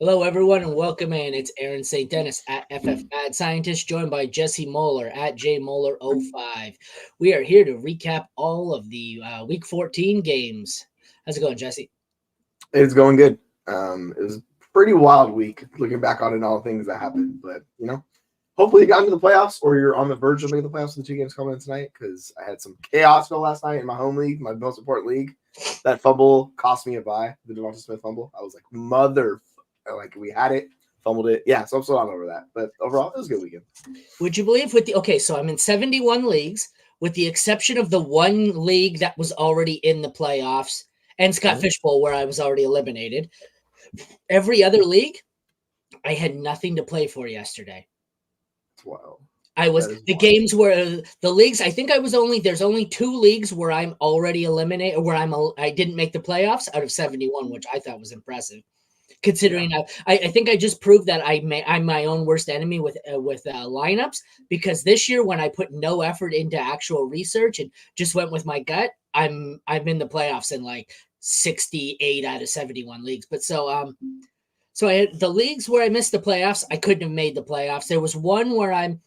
Hello, everyone, and welcome in. It's Aaron St. Dennis at FF Mad Scientist, joined by Jesse Moeller at JMoeller05. We are here to recap all of the Week 14 games. How's it going, Jesse? It's going good. It was a pretty wild week looking back on it and all the things that happened. But, hopefully you got into the playoffs or you're on the verge of making the playoffs with the two games coming in tonight because I had some chaos go last night in my home league, my most important league. That fumble cost me a bye, the Devonta Smith fumble. I was like, we had it, fumbled it. Yeah, so I'm still not over that. But overall, it was a good weekend. Would you believe so I'm in 71 leagues, with the exception of the one league that was already in the playoffs and Scott Fishbowl, where I was already eliminated. Every other league, I had nothing to play for yesterday. Wow. I was games where the leagues. I think there's only two leagues where I'm already eliminated, where I didn't make the playoffs out of 71, which I thought was impressive, considering I think I just proved that I'm my own worst enemy with lineups, because this year when I put no effort into actual research and just went with my gut, I'm in the playoffs in like 68 out of 71 leagues. But so I had the leagues where I missed the playoffs. I couldn't have made the playoffs. There was one where I'm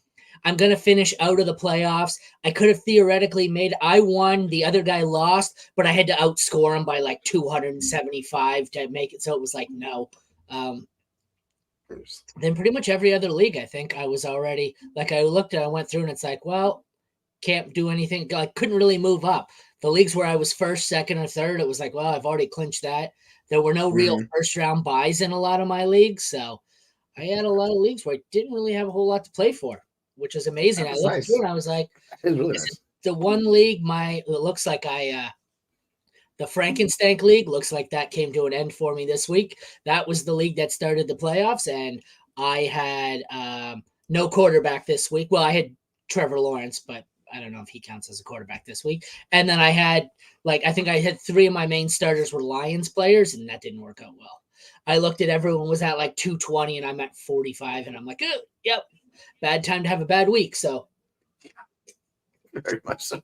going to finish out of the playoffs. I could have theoretically I won, the other guy lost, but I had to outscore him by like 275 to make it. So it was like, no. Then pretty much every other league, I think I was already, like, I looked at, I went through and it's like, well, can't do anything. I couldn't really move up. The leagues where I was first, second, or third, it was like, well, I've already clinched that. There were no real first round buys in a lot of my leagues. So I had a lot of leagues where I didn't really have a whole lot to play for, which is amazing. I looked through and I was like, really this nice. is the one league it looks like the Frankenstank League looks like that came to an end for me this week. That was the league that started the playoffs, and I had no quarterback this week. Well, I had Trevor Lawrence, but I don't know if he counts as a quarterback this week. And then I had, I think I had three of my main starters were Lions players, and that didn't work out well. I looked at everyone was at like 220, and I'm at 45, and I'm like, oh, yep, bad time to have a bad week. So very much so.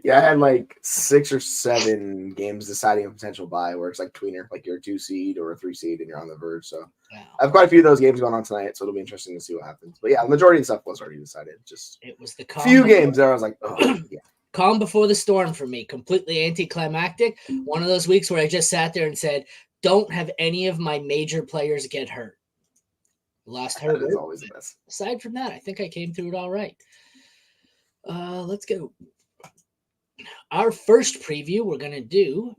Yeah, I had like 6 or 7 games deciding a potential buy where it's like tweener, like you're a 2 seed or a 3 seed and you're on the verge. So I have quite a few of those games going on tonight, so it'll be interesting to see what happens. But yeah, the majority of stuff was already decided. Just it was the few games there I was like, oh yeah. Calm before the storm for me, completely anticlimactic. One of those weeks where I just sat there and said, don't have any of my major players get hurt. Lost Herbert. That is always the best. Aside from that, I think I came through it all right. Let's go. Our first preview, we're going to do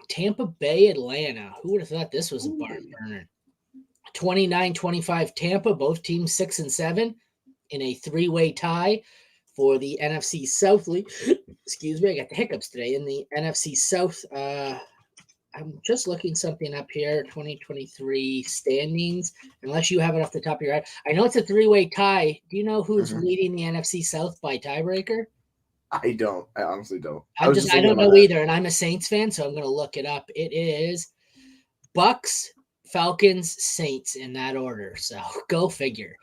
Tampa Bay, Atlanta. Who would have thought this was a barn burner? 29-25 Tampa, both teams 6-7 in a three-way tie for the NFC South League. Excuse me, I got the hiccups today. In the NFC South, I'm just looking something up here, 2023 standings, unless you have it off the top of your head. I know it's a three-way tie. Do you know who's leading the NFC South by tiebreaker? I don't. I honestly don't. I don't know either, and I'm a Saints fan, so I'm going to look it up. It is Bucks, Falcons, Saints in that order. So go figure.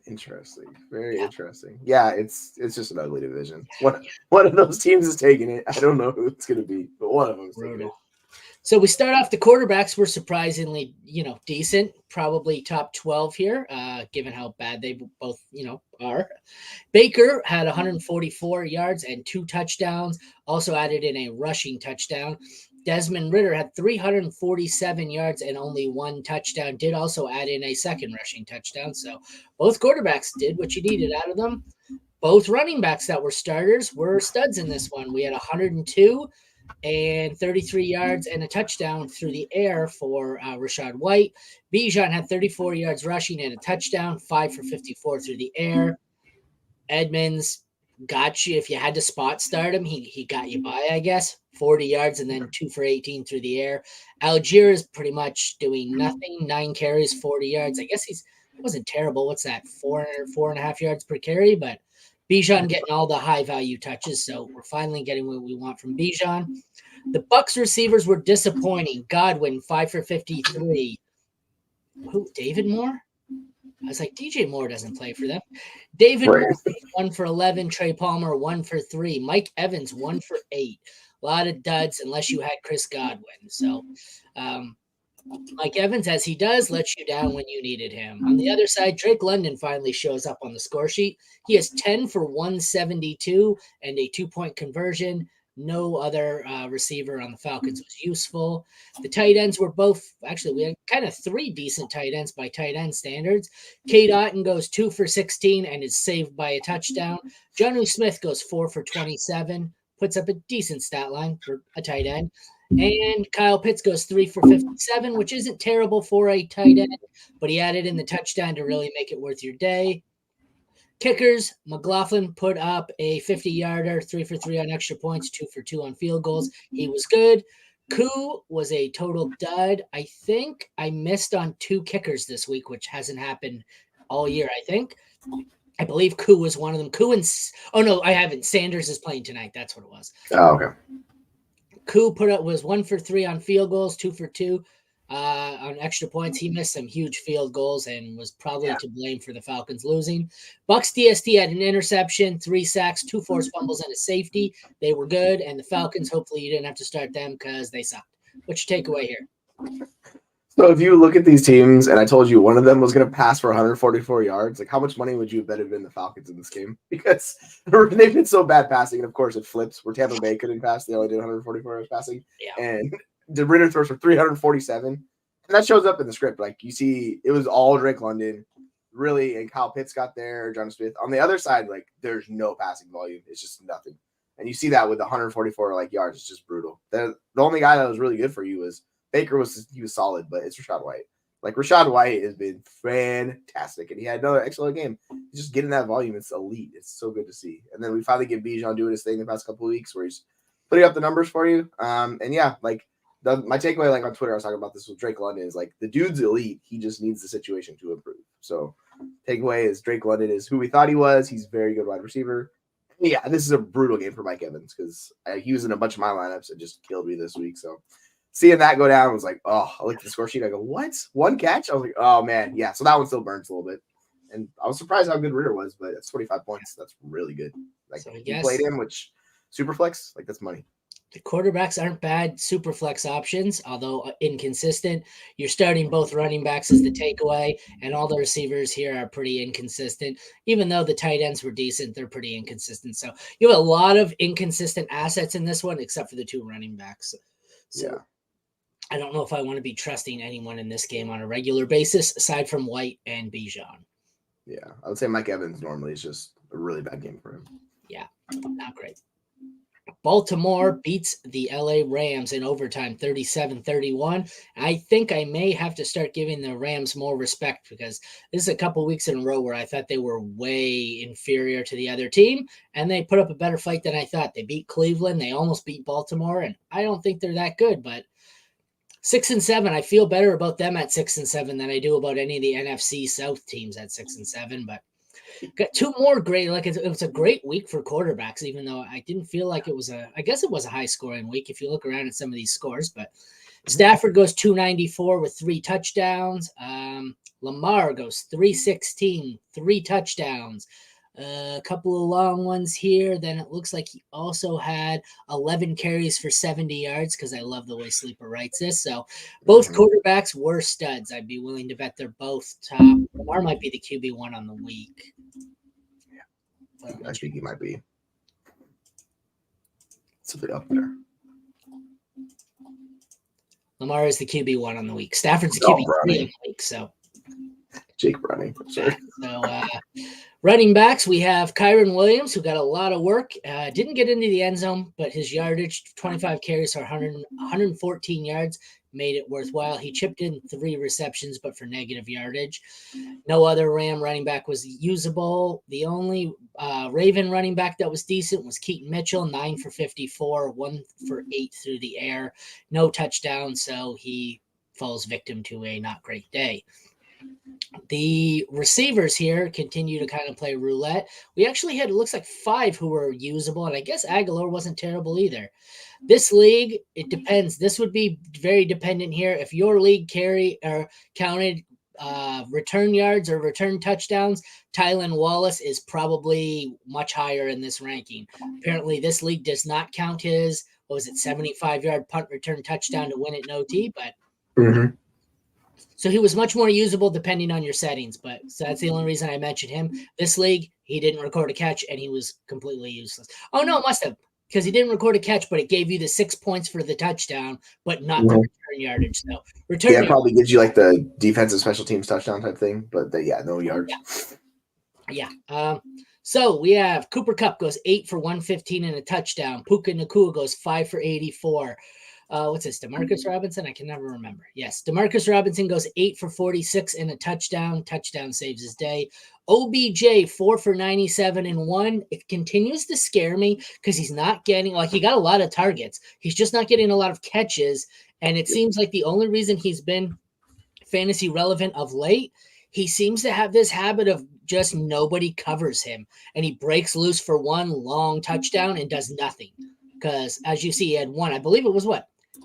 Interesting. Very interesting. Yeah, it's just an ugly division. One of those teams is taking it. I don't know who it's going to be, but one of them is taking it. So we start off, the quarterbacks were surprisingly, decent, probably top 12 here, given how bad they both, are. Baker had 144 yards and 2 touchdowns, also added in a rushing touchdown. Desmond Ridder had 347 yards and only 1 touchdown, did also add in a second rushing touchdown. So both quarterbacks did what you needed out of them. Both running backs that were starters were studs in this one. We had 102 and 33 yards and a touchdown through the air for Rachaad White. Bijan had 34 yards rushing and a touchdown, 5 for 54 through the air. Edmonds got you. If you had to spot start him, he got you by, I guess. 40 yards and then 2 for 18 through the air. Algier is pretty much doing nothing. 9 carries, 40 yards. I guess it wasn't terrible. What's that? 4.5 yards per carry, but Bijan getting all the high value touches, so we're finally getting what we want from Bijan. The Bucks receivers were disappointing. Godwin 5 for 53. Who? David Moore? I was like, DJ Moore doesn't play for them. David Moore 1 for 11. Trey Palmer 1 for 3. Mike Evans 1 for 8. A lot of duds unless you had Chris Godwin. So Mike Evans, as he does, lets you down when you needed him. On the other side, Drake London finally shows up on the score sheet. He has 10 for 172 and a 2-point conversion. No other receiver on the Falcons was useful. The tight ends were both, actually, we had kind of 3 decent tight ends by tight end standards. Cade Otton goes 2 for 16 and is saved by a touchdown. Jonnu Smith goes 4 for 27, puts up a decent stat line for a tight end. And Kyle Pitts goes 3 for 57, which isn't terrible for a tight end, but he added in the touchdown to really make it worth your day. Kickers, McLaughlin put up a 50-yarder, 3 for 3 on extra points, 2 for 2 on field goals. He was good. Koo was a total dud. I think I missed on 2 kickers this week, which hasn't happened all year, I think. I believe Koo was one of them. Koo and – oh, no, I haven't. Sanders is playing tonight. That's what it was. Oh, okay. Koo was 1 for 3 on field goals, 2 for 2 on extra points. He missed some huge field goals and was probably to blame for the Falcons losing. Bucks DST had an interception, 3 sacks, 2 forced fumbles, and a safety. They were good, and the Falcons, hopefully you didn't have to start them because they sucked. What's your takeaway here? So if you look at these teams, and I told you one of them was going to pass for 144 yards, like how much money would you have bet have been the Falcons in this game? Because they've been so bad passing, and of course it flips where Tampa Bay couldn't pass. They only did 144 yards passing. Yeah. And the Ritter throws for 347. And that shows up in the script. Like you see, it was all Drake London, really, and Kyle Pitts got there, Jonnu Smith. On the other side, like there's no passing volume. It's just nothing. And you see that with the 144 yards. It's just brutal. The only guy that was really good for you was Baker. Was solid, but it's Rachaad White. Like Rachaad White has been fantastic, and he had another excellent game. He's just getting that volume. It's elite. It's so good to see. And then we finally get Bijan doing his thing the past couple of weeks, where he's putting up the numbers for you. And yeah, like my takeaway, like on Twitter, I was talking about this with Drake London, is like the dude's elite. He just needs the situation to improve. So takeaway is Drake London is who we thought he was. He's a very good wide receiver. Yeah, this is a brutal game for Mike Evans because he was in a bunch of my lineups and just killed me this week. So seeing that go down was like, oh, I looked at the score sheet. I go, what? 1 catch? I was like, oh, man. Yeah, so that one still burns a little bit. And I was surprised how good Ritter was, but it's 25 points. That's really good. Like, so he played him, which Superflex, like, that's money. The quarterbacks aren't bad Superflex options, although inconsistent. You're starting both running backs as the takeaway, and all the receivers here are pretty inconsistent. Even though the tight ends were decent, they're pretty inconsistent. So you have a lot of inconsistent assets in this one, except for the 2 running backs. So yeah. I don't know if I want to be trusting anyone in this game on a regular basis, aside from White and Bijan. Yeah, I would say Mike Evans normally is just a really bad game for him. Yeah, not great. Baltimore beats the LA Rams in overtime, 37-31. I think I may have to start giving the Rams more respect because this is a couple weeks in a row where I thought they were way inferior to the other team, and they put up a better fight than I thought. They beat Cleveland. They almost beat Baltimore, and I don't think they're that good, but 6-7, I feel better about them at 6-7 than I do about any of the NFC South teams at 6-7, but got 2 more great. Like it was a great week for quarterbacks, even though I didn't feel like it was I guess it was a high scoring week if you look around at some of these scores. But Stafford goes 294 with 3 touchdowns. Lamar goes 316, 3 touchdowns. A couple of long ones here. Then it looks like he also had 11 carries for 70 yards because I love the way Sleeper writes this. So both quarterbacks were studs. I'd be willing to bet they're both top. Lamar might be the QB1 on the week. Yeah, I think he might be. Something up there. Lamar is the QB1 on the week. Stafford's the QB3 on the week. So Jake Browning. Sorry. So running backs, we have Kyron Williams, who got a lot of work. Didn't get into the end zone, but his yardage, 25 carries for 114 yards, made it worthwhile. He chipped in 3 receptions, but for negative yardage. No other Ram running back was usable. The only Raven running back that was decent was Keaton Mitchell, 9 for 54, 1 for 8 through the air. No touchdown, so he falls victim to a not great day. The receivers here continue to kind of play roulette. We actually had, it looks like 5 who were usable, and I guess Aguilar wasn't terrible either. This league, it depends. This would be very dependent here. If your league counted return yards or return touchdowns, Tylan Wallace is probably much higher in this ranking. Apparently, this league does not count his, 75-yard punt return touchdown to win it in OT, but So he was much more usable depending on your settings. But so that's the only reason I mentioned him. This league, he didn't record a catch and he was completely useless. Oh no, it must have, because he didn't record a catch, but it gave you the 6 points for the touchdown, but not the return yardage. So return. Yeah, it probably gives you like the defensive special teams touchdown type thing, but no yards. Yeah. So we have Cooper Kupp goes 8 for 115 and a touchdown. Puka Nacua goes 5 for 84. What's this? DeMarcus Robinson? I can never remember. Yes, DeMarcus Robinson goes 8 for 46 and a touchdown. Touchdown saves his day. OBJ 4 for 97 and 1. It continues to scare me because he's not getting, like, he got a lot of targets. He's just not getting a lot of catches. And it seems like the only reason he's been fantasy relevant of late, he seems to have this habit of just nobody covers him and he breaks loose for one long touchdown and does nothing. Because as you see, he had one, I believe it was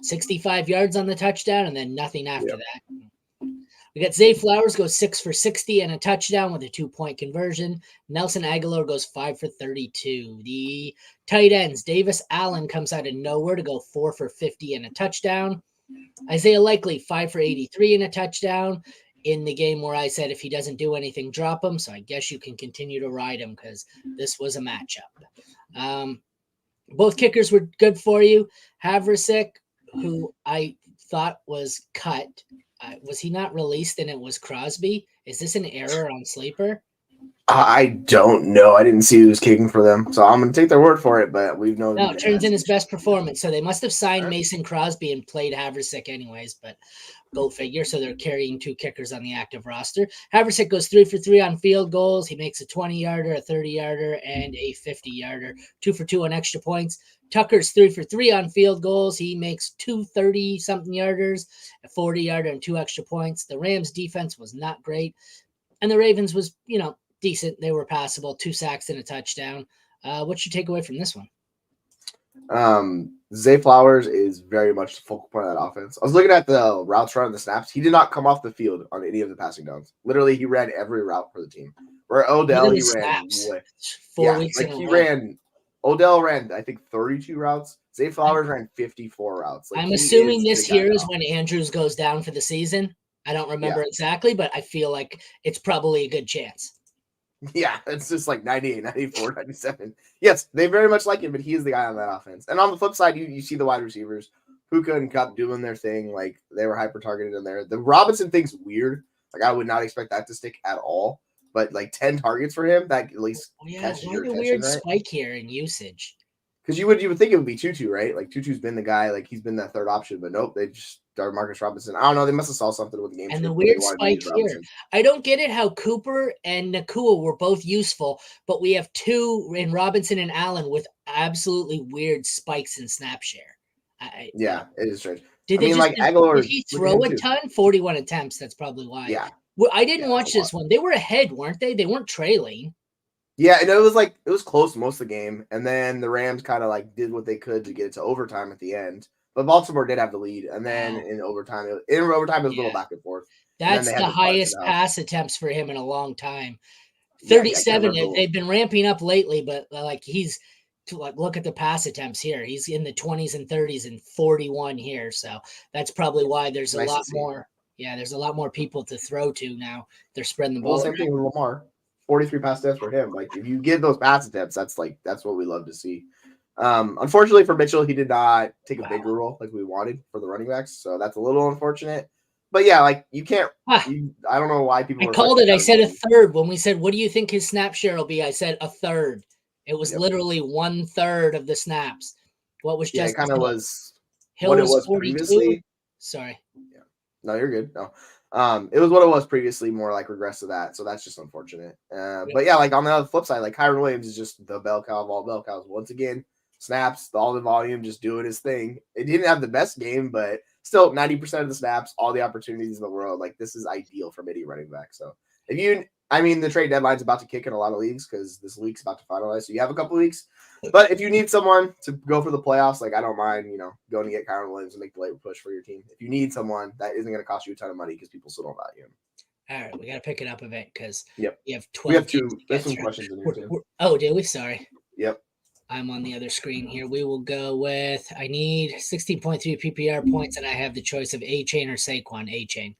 65 yards on the touchdown and then nothing after that. We got Zay Flowers goes 6 for 60 and a touchdown with a 2-point conversion. Nelson Aguilar goes 5 for 32. The tight ends, Davis Allen comes out of nowhere to go 4 for 50 and a touchdown. Isaiah Likely 5 for 83 and a touchdown in the game where I said if he doesn't do anything, drop him. So I guess you can continue to ride him because this was a matchup. Both kickers were good for you. Havrasek, who I thought was cut, was he not released and it was Crosby? Is this an error on Sleeper? I don't know. I didn't see who was kicking for them, so I'm going to take their word for it, but we've known. No, it turns in his best performance. So they must have signed Mason Crosby and played Havrasek anyways, but go figure. So they're carrying 2 kickers on the active roster. Havrasek goes 3 for 3 on field goals. He makes a 20-yarder, a 30-yarder, and a 50-yarder. 2 for 2 on extra points. Tucker's 3 for 3 on field goals. He makes 2 30-something yarders, a 40-yarder, and 2 extra points. The Rams' defense was not great, and the Ravens was, decent. They were passable, 2 sacks and a touchdown. What's your takeaway from this one? Zay Flowers is very much the focal point of that offense. I was looking at the routes run and the snaps. He did not come off the field on any of the passing downs. Literally, he ran every route for the team. Where Odell, he ran 4 weeks in a row. Odell ran, I think, 32 routes. Zay Flowers ran 54 routes. I'm assuming this here is when Andrews goes down for the season. I don't remember exactly, but I feel like it's probably a good chance. Yeah, it's just like 98, 94, 97. Yes, they very much like him, but he is the guy on that offense. And on the flip side, you see the wide receivers, Puka and Kupp doing their thing. Like, they were hyper-targeted in there. The Robinson thing's weird. Like, I would not expect that to stick at all. But, 10 targets for him, that at least catches your attention, weird spike here in usage. Because you would think it would be Tutu, right? Like, Tutu's been the guy. Like, he's been that third option. But nope, they just started Marcus Robinson. I don't know. They must have saw something with the game. And the weird spike here. I don't get it how Cooper and Nacua were both useful, but we have 2 in Robinson and Allen with absolutely weird spikes in snap share. It is strange. Did he throw a ton? 41 attempts. That's probably why. Yeah. Well, I didn't watch this one. They were ahead, weren't they? They weren't trailing. Yeah, and it was close most of the game, and then the Rams kind of did what they could to get it to overtime at the end. But Baltimore did have the lead, and then in overtime, it was a little back and forth. That's the highest pass attempts for him in a long time. 37. They've been ramping up lately, but he's look at the pass attempts here. He's in the 20s and 30s and 41 here, so that's probably why there's a lot more. Yeah, there's a lot more people to throw to now. They're spreading the ball. Well, same thing with Lamar. 43 pass attempts for him. If you get those pass attempts, that's what we love to see. Unfortunately for Mitchell, he did not take a bigger role like we wanted for the running backs, so that's a little unfortunate. But yeah, you can't. I don't know why people. I called it. I said a third when we said, "What do you think his snap share will be?" I said a third. It was literally 1/3 of the snaps. What was just? It kind of was. Hill what was it was 42. Previously. Sorry. Yeah. No, you're good. No. It was what it was previously, more regress to that. So that's just unfortunate. But yeah, on the other flip side, Kyron Williams is just the bell cow of all bell cows. Once again, snaps, all the volume, just doing his thing. It didn't have the best game, but still 90% of the snaps, all the opportunities in the world. This is ideal for midi running back. So the trade deadline's about to kick in a lot of leagues because this league's about to finalize. So you have a couple weeks. But if you need someone to go for the playoffs, I don't mind, going to get Kyron Williams and make the late push for your team. If you need someone, that isn't going to cost you a ton of money because people still don't value him. All right, we got to pick it up a bit because we have 12. We have 2. There's some questions in here too. Oh, did we? Sorry. Yep. I'm on the other screen here. We will go with, I need 16.3 PPR points, and I have the choice of A-Chain or Saquon. A-Chain.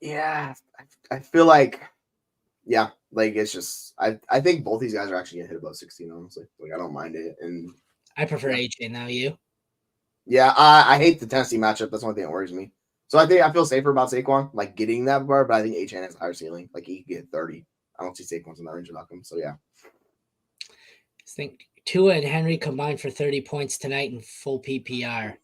Yeah, I feel like, yeah, like it's just I think both these guys are actually gonna hit above 16. Honestly, like I don't mind it, and I prefer yeah, AJ now. You? yeah. I hate the Tennessee matchup. That's the only thing that worries me. So I think I feel safer about Saquon, like getting that bar, but I think Achan has a higher ceiling. Like he could get 30. I don't see Saquon's in that range without him. So yeah. I think Tua and Henry combined for 30 points tonight in full PPR.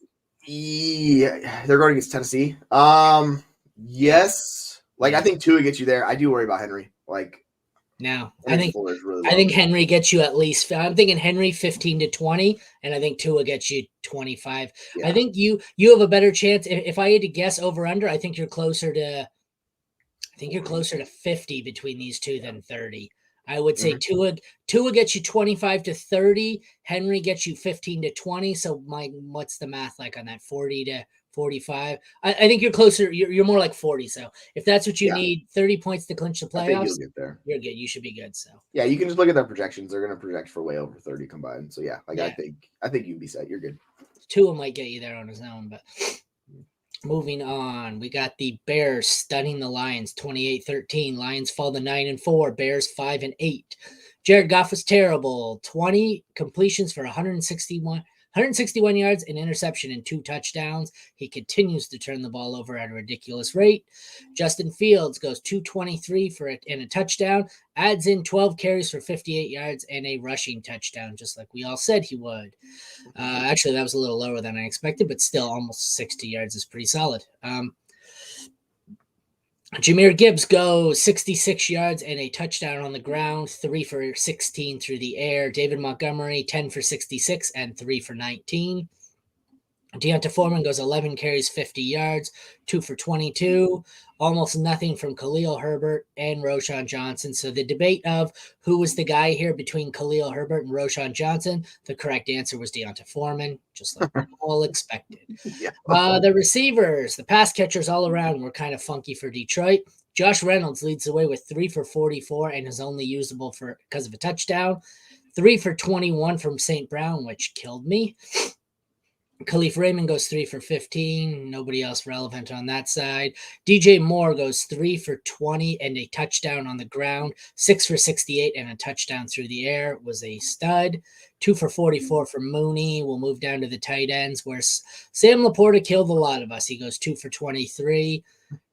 Yeah, they're going against Tennessee. Yeah. Yes. Like I Yeah. think Tua gets you there. I do worry about Henry. Like Now, Henry's floor is really I low. think Henry gets you at least. I'm thinking Henry 15 to 20, and I think Tua gets you 25. I Yeah. think you have a better chance. If I had to guess over under, I think you're closer to. I think you're closer to 50 between these two than 30. I would say Mhm. Tua gets you 25 to 30. Henry gets you 15 to 20. So what's the math like on that? 40 to 45. I think you're closer. You're more like 40. So if that's what you Yeah. need, 30 points to clinch the I think you'll playoffs, get there. you're good. You should be good. So Yeah, you can just look at their projections. They're going to project for way over 30 combined. So yeah, like yeah, I think you can be set. You're good. Tua might get you there on his own, but moving on, we got the Bears stunning the Lions 28-13. Lions fall to 9-4, Bears 5-8. Jared Goff was terrible. 20 completions for 161 yards, an interception, and 2 touchdowns. He continues to turn the ball over at a ridiculous rate. Justin Fields goes 223 and a touchdown, adds in 12 carries for 58 yards and a rushing touchdown, just like we all said he would. Actually, that was a little lower than I expected, but still almost 60 yards is pretty solid. Jahmyr Gibbs goes 66 yards and a touchdown on the ground, 3 for 16 through the air. David Montgomery, 10 for 66 and 3 for 19. Deonta Foreman goes 11 carries, 50 yards, 2 for 22. Almost nothing from Khalil Herbert and Roschon Johnson. So the debate of who was the guy here between Khalil Herbert and Roschon Johnson, the correct answer was Deonta Foreman, just like we all expected. Yeah. The receivers, the pass catchers all around were kind of funky for Detroit. Josh Reynolds leads the way with 3 for 44 and is only usable because of a touchdown. 3 for 21 from St. Brown, which killed me. Khalif Raymond goes 3 for 15. Nobody else relevant on that side. DJ Moore goes 3 for 20 and a touchdown on the ground. 6 for 68 and a touchdown through the air. Was a stud. 2 for 44 for Mooney. We'll move down to the tight ends where Sam Laporta killed a lot of us. He goes 2 for 23.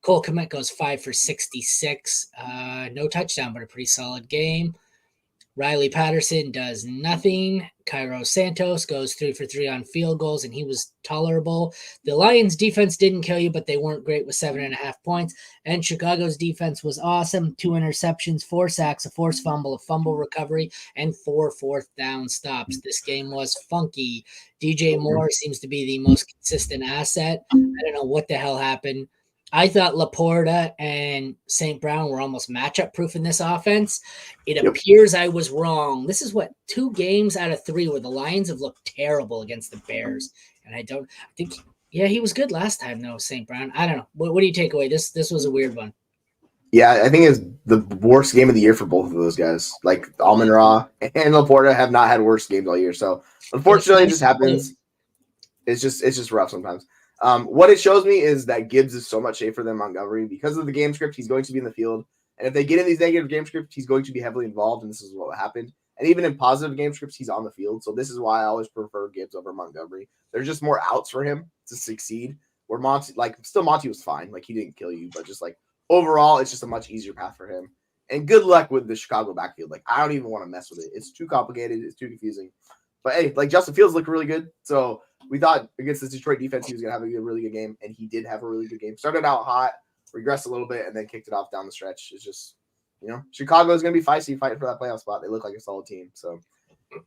Cole Kmet goes 5 for 66. No touchdown, but a pretty solid game. Riley Patterson does nothing. Cairo Santos goes 3 for 3 on field goals, and he was tolerable. The Lions' defense didn't kill you, but they weren't great with 7.5 points. And Chicago's defense was awesome. 2 interceptions, 4 sacks, a forced fumble, a fumble recovery, and 4 fourth down stops. This game was funky. DJ Moore seems to be the most consistent asset. I don't know what the hell happened. I thought Laporta and St. Brown were almost matchup proof in this offense. It appears I was wrong. This is what 2 games out of 3 where the Lions have looked terrible against the Bears. And I think, yeah, he was good last time though, St. Brown. I don't know. What do you take away? This was a weird one. Yeah, I think it's the worst game of the year for both of those guys. Like Amon Ra and Laporta have not had worse games all year. So unfortunately, it just happens. It's just rough sometimes. What it shows me is that Gibbs is so much safer than Montgomery because of the game script. He's going to be in the field, and if they get in these negative game scripts, he's going to be heavily involved, and this is what happened. And even in positive game scripts, he's on the field. So this is why I always prefer Gibbs over Montgomery. There's just more outs for him to succeed. Where Monty was fine, like he didn't kill you, but just like overall, it's just a much easier path for him. And good luck with the Chicago backfield. Like I don't even want to mess with it. It's too complicated. It's too confusing. But hey, like Justin Fields looked really good. So we thought against the Detroit defense, he was going to have a really good game. And he did have a really good game. Started out hot, regressed a little bit, and then kicked it off down the stretch. It's just, Chicago is going to be feisty fighting for that playoff spot. They look like a solid team. So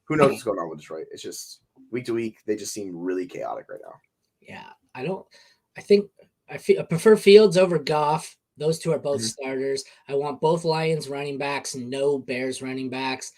who knows what's going on with Detroit? It's just week to week, they just seem really chaotic right now. Yeah, I prefer Fields over Goff. Those two are both starters. I want both Lions running backs, no Bears running backs.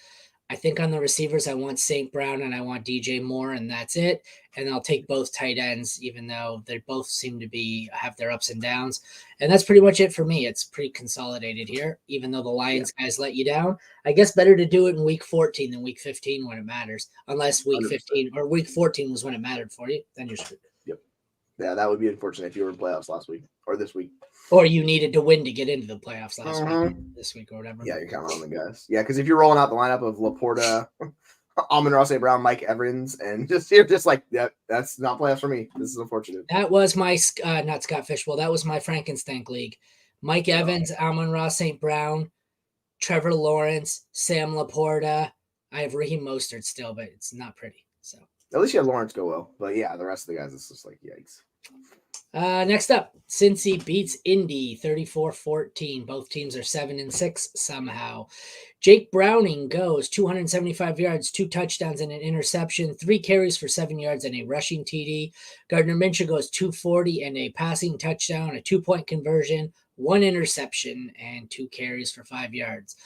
I think on the receivers, I want St. Brown and I want DJ Moore, and that's it. And I'll take both tight ends, even though they both seem to have their ups and downs. And that's pretty much it for me. It's pretty consolidated here, even though the Lions guys let you down. I guess better to do it in week 14 than week 15 when it matters, unless week 15 or week 14 was when it mattered for you. Then you're screwed. Yep. Yeah, that would be unfortunate if you were in playoffs last week or this week. Or you needed to win to get into the playoffs last week, this week or whatever. Yeah, you're counting on the guys. Yeah, because if you're rolling out the lineup of Laporta, Amon-Ra St. Brown, Mike Evans, and you're just like, yep, that's not playoffs for me. This is unfortunate. That was my not Scott Fishbowl. That was my Frankenstein league. Mike Evans, Amon-Ra St. Brown, Trevor Lawrence, Sam Laporta. I have Raheem Mostert still, but it's not pretty. So at least you had Lawrence go well. But yeah, the rest of the guys, it's just like yikes. Next up, Cincy beats Indy 34-14. Both teams are 7-6 somehow. Jake Browning goes 275 yards, 2 touchdowns and an interception, 3 carries for 7 yards and a rushing TD. Gardner Minshew goes 240 and a passing touchdown, a 2-point conversion, 1 interception, and 2 carries for 5 yards.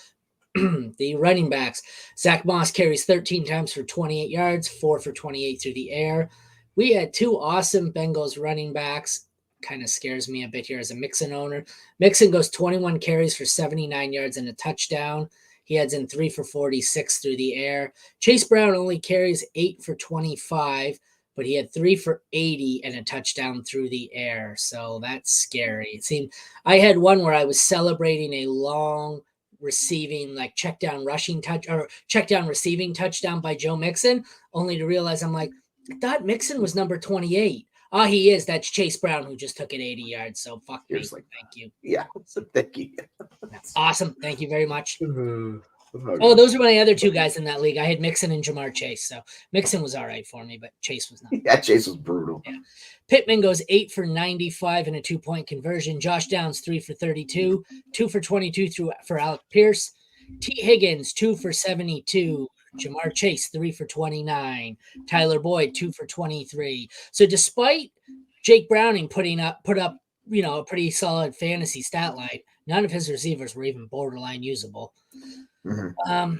The running backs, Zach Moss carries 13 times for 28 yards, 4 for 28 through the air. We had 2 awesome Bengals running backs. Kind of scares me a bit here as a Mixon owner. Mixon goes 21 carries for 79 yards and a touchdown. He adds in 3 for 46 through the air. Chase Brown only carries 8 for 25, but he had 3 for 80 and a touchdown through the air. So that's scary. It seemed I had one where I was celebrating a long receiving, like check down receiving touchdown by Joe Mixon, only to realize I'm like, I thought Mixon was number 28. Oh, he is. That's Chase Brown who just took it 80 yards. So fuck me. Like, thank you. Yeah. So thank you. That's awesome. Thank you very much. Oh, those are my other 2 guys in that league. I had Mixon and Jamar Chase. So Mixon was all right for me, but Chase was not. Yeah, Chase was brutal. Yeah. Pittman goes 8 for 95 and a 2-point conversion. Josh Downs 3 for 32, 2 for 22 for Alec Pierce. T. Higgins 2 for 72. Jamar Chase 3 for 29. Tyler Boyd 2 for 23. So despite Jake Browning put up a pretty solid fantasy stat line, none of his receivers were even borderline usable. Mm-hmm.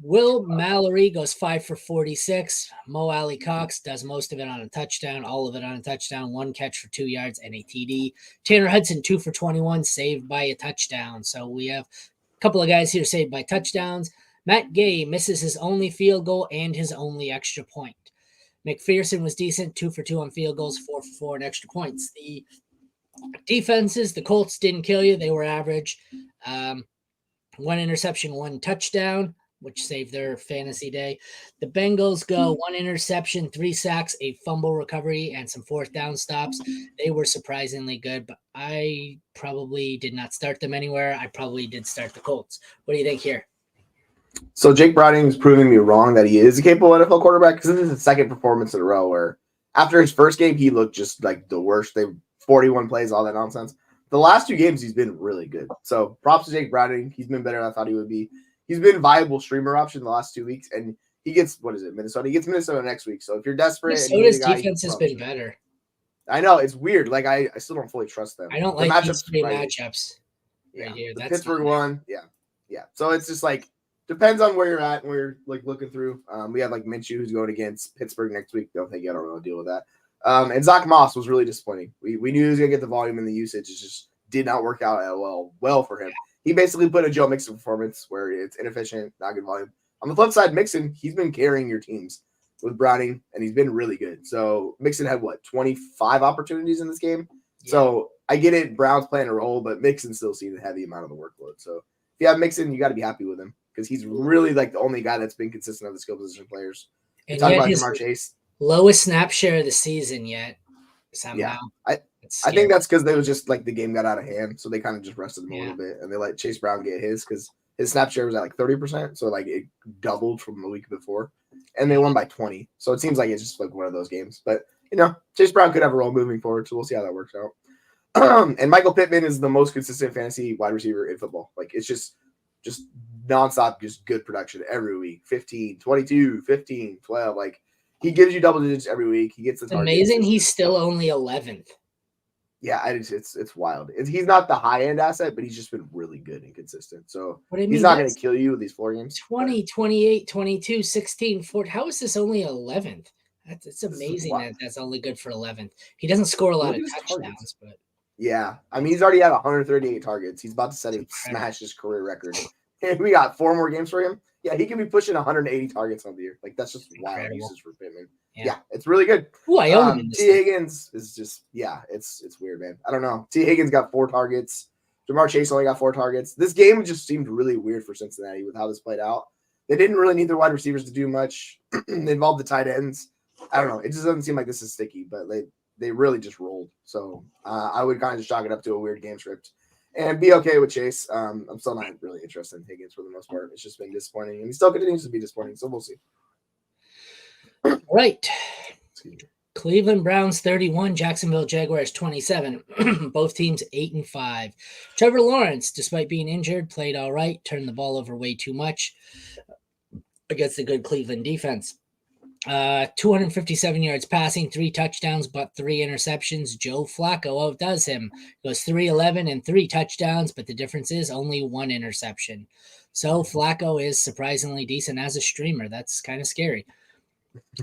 Will Mallory goes 5 for 46. Mo Alley Cox does most of it on a touchdown, all of it on a touchdown, 1 catch for 2 yards and a TD. Tanner Hudson 2 for 21, saved by a touchdown. So we have a couple of guys here saved by touchdowns. Matt Gay misses his only field goal and his only extra point. McPherson was decent, 2 for 2 on field goals, 4 for 4 on extra points. The defenses, the Colts didn't kill you. They were average. 1 interception, 1 touchdown, which saved their fantasy day. The Bengals go 1 interception, 3 sacks, a fumble recovery, and some 4th down stops. They were surprisingly good, but I probably did not start them anywhere. I probably did start the Colts. What do you think here? So Jake Browning is proving me wrong that he is a capable NFL quarterback, because this is his 2nd performance in a row where after his first game, he looked just like the worst. They 41 plays, all that nonsense. The last 2 games, he's been really good. So props to Jake Browning. He's been better than I thought he would be. He's been a viable streamer option the last 2 weeks, and he gets, Minnesota? He gets Minnesota next week. So if you're desperate, Minnesota's defense has been better. I know, it's weird. Like I still don't fully trust them. I don't like these 3 matchups. Right here. The That's Pittsburgh one, yeah. So it's just like depends on where you're at and where you're like looking through. We have like Minshew who's going against Pittsburgh next week. Don't think I don't really deal with that. And Zach Moss was really disappointing. We knew he was gonna get the volume and the usage. It just did not work out well for him. He basically put a Joe Mixon performance where it's inefficient, not good volume. On the flip side, Mixon, he's been carrying your teams with Browning, and he's been really good. So Mixon had 25 opportunities in this game. Yeah. So I get it, Brown's playing a role, but Mixon's still seeing a heavy amount of the workload. So if you have Mixon, you got to be happy with him because he's really like the only guy that's been consistent of the skill position players. And talk about Jamar Chase, lowest snap share of the season yet. Somehow. Yeah, I think that's because they was just like the game got out of hand, so they kind of just rested him a little bit, and they let Chase Brown get his because his snap share was at like 30%, so like it doubled from the week before, and they won by 20. So it seems like it's just like one of those games. But Chase Brown could have a role moving forward, so we'll see how that works out. And Michael Pittman is the most consistent fantasy wide receiver in football. Like it's just nonstop, just good production every week. 15, 22, 15, 12. Like he gives you double digits every week. He gets the target. Amazing. He's still only 11th. Yeah, it's wild. He's not the high-end asset, but he's just been really good and consistent. So he's not going to kill you with these 4 games. 20, 28, 22, 16, 14. How is this only 11th? It's amazing that's only good for 11th. He doesn't score a lot of touchdowns, but yeah. I mean, he's already had 138 targets. He's about to smash his career record. And we got 4 more games for him. Yeah, he can be pushing 180 targets on the year. Like, that's just wild usage for Pittman. Yeah, it's really good. Ooh, I own him. T. Higgins is just, it's weird, man. I don't know. T. Higgins got 4 targets. Jamar Chase only got 4 targets. This game just seemed really weird for Cincinnati with how this played out. They didn't really need their wide receivers to do much. They involved the tight ends. I don't know. It just doesn't seem like this is sticky, but they really just rolled. So I would kind of just chalk it up to a weird game script and be okay with Chase. I'm still not really interested in Higgins for the most part. It's just been disappointing, and he still continues to be disappointing. So we'll see. All right. Cleveland Browns 31, Jacksonville Jaguars 27. Both teams 8-5. Trevor Lawrence, despite being injured, played all right, turned the ball over way too much against the good Cleveland defense. 257 yards passing, 3 touchdowns, but 3 interceptions. Joe Flacco outdoes him. Goes 3-11 and 3 touchdowns, but the difference is only 1 interception. So Flacco is surprisingly decent as a streamer. That's kind of scary.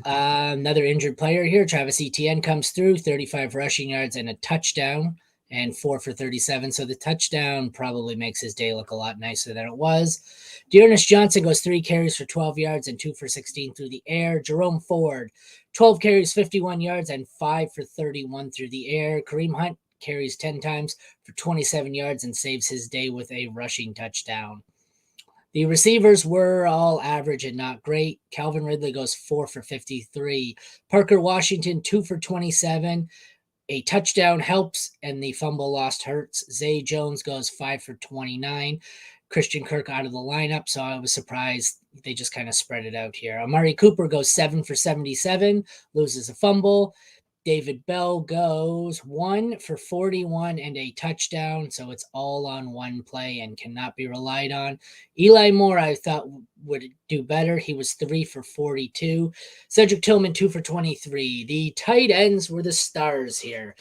Another injured player here, Travis Etienne, comes through, 35 rushing yards and a touchdown, and 4 for 37. So the touchdown probably makes his day look a lot nicer than it was. Dearness Johnson goes 3 carries for 12 yards and 2 for 16 through the air. Jerome Ford, 12 carries, 51 yards, and 5 for 31 through the air. Kareem Hunt carries 10 times for 27 yards and saves his day with a rushing touchdown. The receivers were all average and not great. Calvin Ridley goes 4 for 53. Parker Washington, 2 for 27. A touchdown helps, and the fumble lost hurts. Zay Jones goes 5 for 29. Christian Kirk out of the lineup, so I was surprised they just kind of spread it out here. Amari Cooper goes 7 for 77, loses a fumble. David Bell goes 1 for 41 and a touchdown, so it's all on one play and cannot be relied on. Eli Moore, I thought, would do better. He was 3 for 42. Cedric Tillman, 2 for 23. The tight ends were the stars here.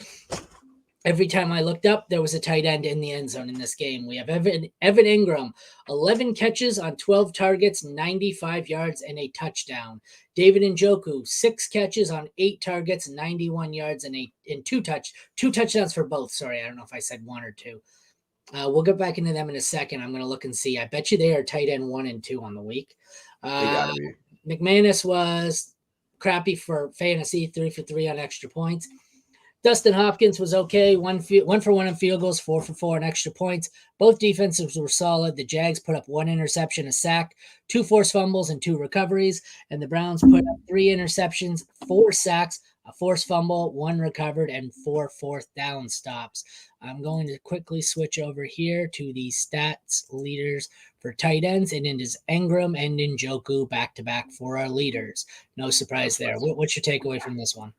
Every time I looked up, there was a tight end in the end zone in this game. We have Evan Ingram, 11 catches on 12 targets, 95 yards, and a touchdown. David Njoku, 6 catches on 8 targets, 91 yards, and two touchdowns for both. Sorry, I don't know if I said 1 or 2. We'll get back into them in a second. I'm going to look and see. I bet you they are tight end 1 and 2 on the week. They gotta be. McManus was crappy for fantasy, 3 for 3 on extra points. Dustin Hopkins was okay, 1 for 1 on field goals, 4 for 4 on extra points. Both defenses were solid. The Jags put up 1 interception, a sack, 2 forced fumbles, and 2 recoveries. And the Browns put up 3 interceptions, 4 sacks, a forced fumble, 1 recovered, and 4 fourth down stops. I'm going to quickly switch over here to the stats leaders for tight ends, and it is Ingram and Njoku back-to-back for our leaders. No surprise there. What's your takeaway from this one?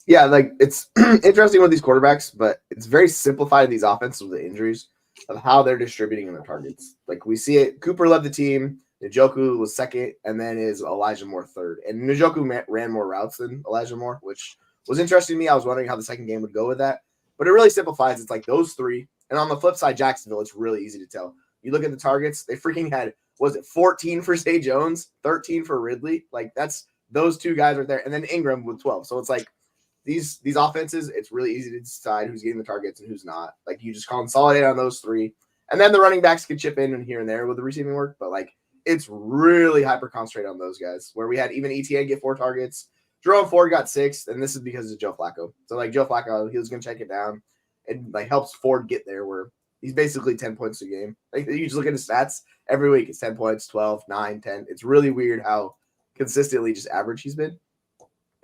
Yeah, like it's interesting with these quarterbacks, but it's very simplified in these offenses with the injuries of how they're distributing their targets. Like we see it, Cooper led the team, Njoku was second, and then is Elijah Moore third. And Njoku ran more routes than Elijah Moore, which was interesting to me. I was wondering how the second game would go with that. But it really simplifies. It's like those 3. And on the flip side, Jacksonville, it's really easy to tell. You look at the targets, they freaking had, 14 for Zay Jones, 13 for Ridley? Like that's those 2 guys right there. And then Ingram with 12. So it's like, these offenses, it's really easy to decide who's getting the targets and who's not. Like you just consolidate on those 3, and then the running backs could chip in and here and there with the receiving work. But like it's really hyper concentrated on those guys. Where we had even ETN get 4 targets, Jerome Ford got 6, and this is because of Joe Flacco. So like Joe Flacco, he was going to check it down, and like helps Ford get there where he's basically 10 points a game. Like you just look at his stats every week, it's 10 points, 12, 9, 10. It's really weird how consistently just average he's been.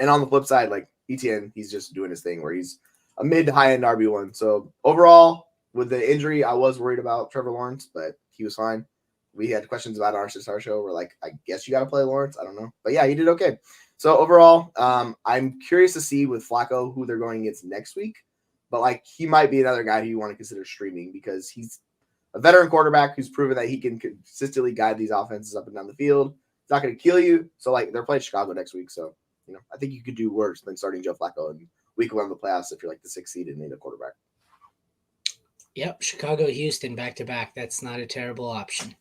And on the flip side, like ETN, he's just doing his thing where he's a mid to high end RB1. So overall, with the injury, I was worried about Trevor Lawrence, but he was fine. We had questions about our Star Show. We're like, I guess you got to play Lawrence. I don't know. But yeah, he did okay. So overall, I'm curious to see with Flacco who they're going against next week. But like, he might be another guy who you want to consider streaming because he's a veteran quarterback who's proven that he can consistently guide these offenses up and down the field. It's not going to kill you. So like, they're playing Chicago next week. So, you know, I think you could do worse than starting Joe Flacco in week 1 of the playoffs if you're like the 6th seed and need a quarterback. Yep, Chicago, Houston, back-to-back. That's not a terrible option.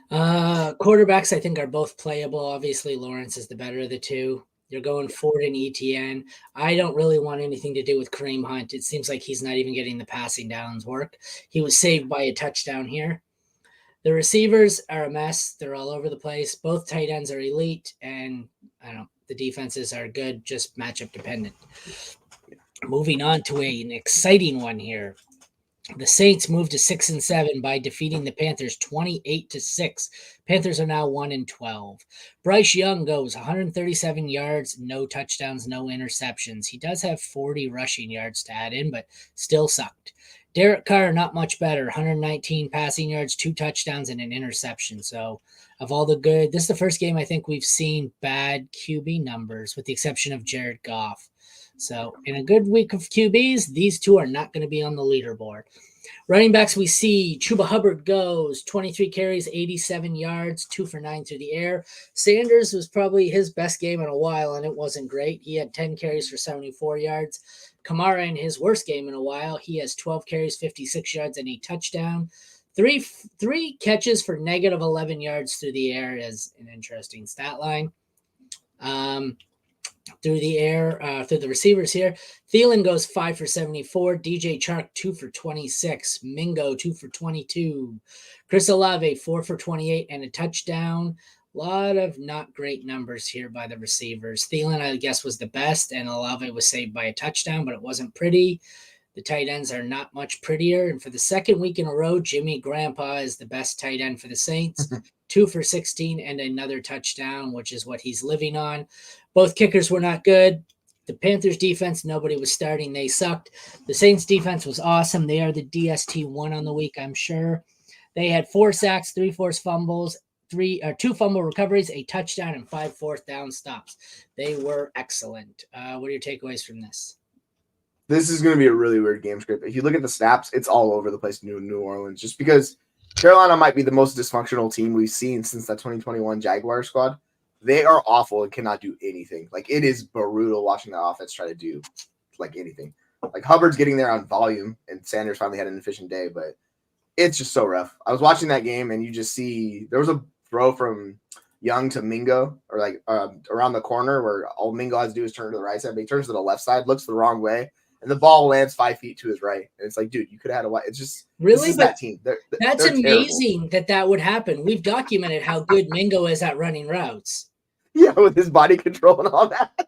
Quarterbacks, I think, are both playable. Obviously, Lawrence is the better of the 2. You're going Ford and ETN. I don't really want anything to do with Kareem Hunt. It seems like he's not even getting the passing downs work. He was saved by a touchdown here. The receivers are a mess. They're all over the place. Both tight ends are elite, and I don't know. the defenses are good, just matchup dependent. Moving on to an exciting one here. The Saints moved to 6-7 by defeating the Panthers 28-6. Panthers are now 1-12. Bryce Young goes 137 yards, no touchdowns, no interceptions. He does have 40 rushing yards to add in, but still sucked. Derek Carr, not much better. 119 passing yards, 2 touchdowns, and an interception. So, of all the good, this is the first game I think we've seen bad QB numbers, with the exception of Jared Goff. So, in a good week of QBs, these two are not going to be on the leaderboard. Running backs, we see Chuba Hubbard goes 23 carries, 87 yards, 2 for 9 through the air. Sanders was probably his best game in a while, and it wasn't great. He had 10 carries for 74 yards. Kamara in his worst game in a while. He has 12 carries, 56 yards, and a touchdown. Three catches for negative 11 yards through the air is an interesting stat line. Through the air, through the receivers here. Thielen goes 5 for 74. DJ Chark 2 for 26. Mingo 2 for 22. Chris Olave 4 for 28 and a touchdown. A lot of not great numbers here by the receivers. Thielen, I guess, was the best, and Olave was saved by a touchdown, but it wasn't pretty. The tight ends are not much prettier. And for the second week in a row, Jimmy Grandpa is the best tight end for the Saints. 2 for 16 and another touchdown, which is what he's living on. Both kickers were not good. The Panthers defense, nobody was starting. They sucked. The Saints defense was awesome. They are the DST1 on the week, I'm sure. They had 4 sacks, 3 forced fumbles, 2 fumble recoveries, a touchdown, and 5 fourth down stops. They were excellent. What are your takeaways from this? This is going to be a really weird game script. If you look at the snaps, it's all over the place in New Orleans, just because Carolina might be the most dysfunctional team we've seen since that 2021 Jaguar squad. They are awful and cannot do anything. Like, it is brutal watching the offense try to do like anything. Like, Hubbard's getting there on volume, and Sanders finally had an efficient day, but it's just so rough. I was watching that game, and you just see there was a throw from Young to Mingo, or like around the corner, where all Mingo has to do is turn to the right side, but he turns to the left side, looks the wrong way, and the ball lands 5 feet to his right. And it's like, dude, you could have had a white. It's just really that team. That's they're amazing that would happen. We've documented how good Mingo is at running routes. Yeah, with his body control and all that.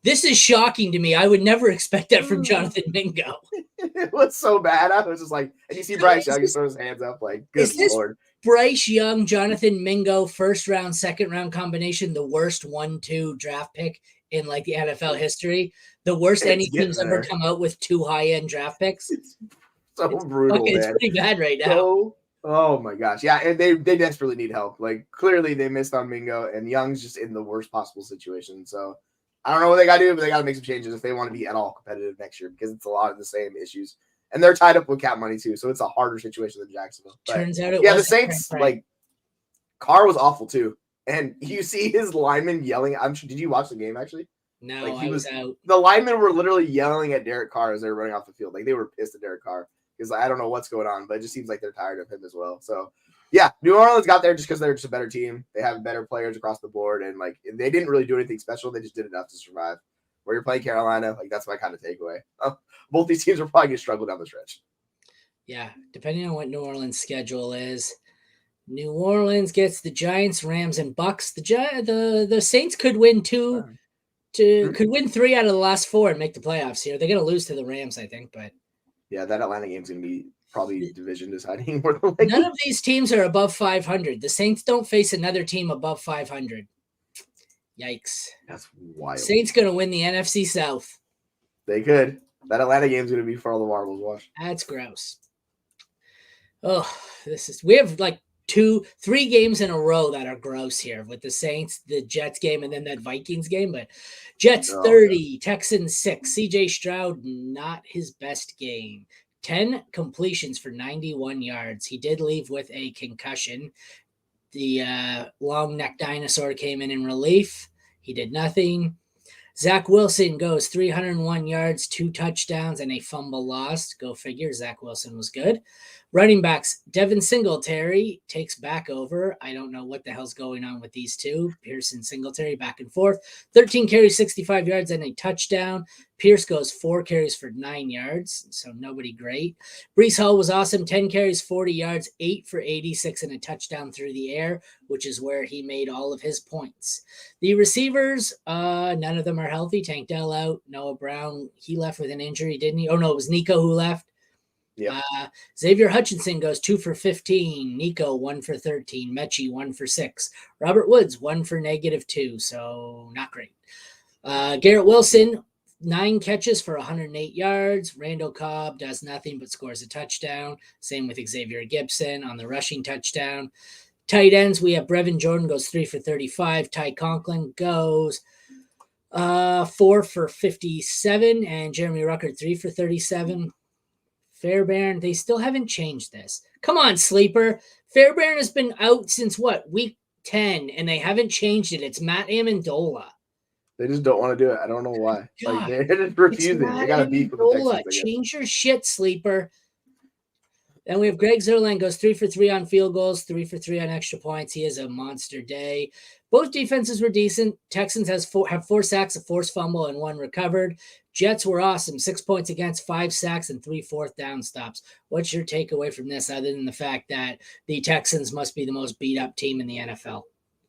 This is shocking to me. I would never expect that from Jonathan Mingo. It was so bad. I was just like, and you see Bryce Young, he throws his hands up like, good Lord. Bryce Young, Jonathan Mingo, first round, second round combination, the worst 1-2 draft pick in like the NFL history. The worst any team's ever come out with 2 high-end draft picks. It's so brutal, man. It's pretty bad right now. Oh my gosh. Yeah, and they desperately need help. Like, clearly they missed on Mingo, and Young's just in the worst possible situation. So I don't know what they got to do, but they got to make some changes if they want to be at all competitive next year, because it's a lot of the same issues. And they're tied up with cap money too, so it's a harder situation than Jacksonville. But turns out the Saints, like, Carr was awful too. And you see his linemen yelling. Did you watch the game actually? No, like, I was out. The linemen were literally yelling at Derek Carr as they were running off the field. Like, they were pissed at Derek Carr. Because I don't know what's going on, but it just seems like they're tired of him as well. So, yeah, New Orleans got there just because they're just a better team. They have better players across the board, and like, they didn't really do anything special. They just did enough to survive. Where you're playing Carolina, like, that's my kind of takeaway. Both these teams are probably going to struggle down the stretch. Yeah, depending on what New Orleans' schedule is. New Orleans gets the Giants, Rams, and Bucks. The Saints could win could win 3 out of the last 4 and make the playoffs here. They're going to lose to the Rams, I think, but. Yeah, that Atlanta game's going to be probably division deciding more than likely. None of these teams are above 500. The Saints don't face another team above 500. Yikes. That's wild. Saints going to win the NFC South. They could. That Atlanta game's going to be for all the marbles. Watch. That's gross. Oh, we have like 2-3 games in a row that are gross here with the Saints, the Jets game, and then that Vikings game. But Jets 30, Texans 6. CJ Stroud, not his best game. 10 completions for 91 yards. He did leave with a concussion. The long neck dinosaur came in relief. He did nothing. Zach Wilson goes 301 yards, 2 touchdowns, and a fumble lost. Go figure. Zach Wilson was good. Running backs, Devin Singletary takes back over. I don't know what the hell's going on with these two. Pierce and Singletary back and forth. 13 carries, 65 yards, and a touchdown. Pierce goes 4 carries for 9 yards, so nobody great. Breece Hall was awesome. 10 carries, 40 yards, 8 for 86, and a touchdown through the air, which is where he made all of his points. The receivers, none of them are healthy. Tank Dell out. Noah Brown, he left with an injury, didn't he? Oh, no, it was Nico who left. Yeah. Xavier Hutchinson goes 2 for 15. Nico 1 for 13. Mechie 1 for 6. Robert Woods 1 for -2. So not great. Garrett Wilson 9 catches for 108 yards. Randall Cobb does nothing but scores a touchdown. Same with Xavier Gibson on the rushing touchdown. Tight ends, we have Brevin Jordan goes 3 for 35. Ty Conklin goes 4 for 57. And Jeremy Rucker 3 for 37. Fairbairn, they still haven't changed this. Come on, sleeper. Fairbairn has been out since what, week 10, and they haven't changed it. It's Matt Amendola. They just don't want to do it. I don't know why. God, like they're just refusing. They got to beef with the Texans. Change your shit, sleeper. Then we have Greg Zerline goes 3 for 3 on field goals, 3 for 3 on extra points. He has a monster day. Both defenses were decent. Texans have 4 sacks, a forced fumble, and 1 recovered. Jets were awesome. 6 points against, 5 sacks, and 3 fourth down stops. What's your takeaway from this other than the fact that the Texans must be the most beat-up team in the NFL?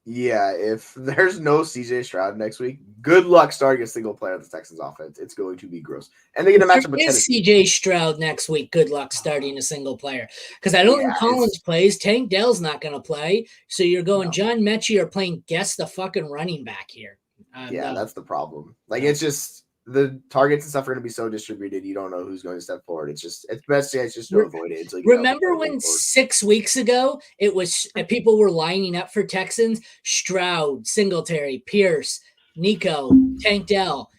Yeah, if there's no CJ Stroud next week, good luck starting a single player of the Texans offense. It's going to be gross. And they get a matchup with Tennessee. CJ Stroud next week. Good luck starting a single player. Because I don't think Collins plays. Tank Dell's not going to play. So you're going John Mechie or playing guess the fucking running back here. That's the problem. Like, it's just the targets and stuff are going to be so distributed. You don't know who's going to step forward. It's best just to avoid it. Until remember when 6 weeks ago it was people were lining up for Texans? Stroud, Singletary, Pierce, Nico, Tank Dell,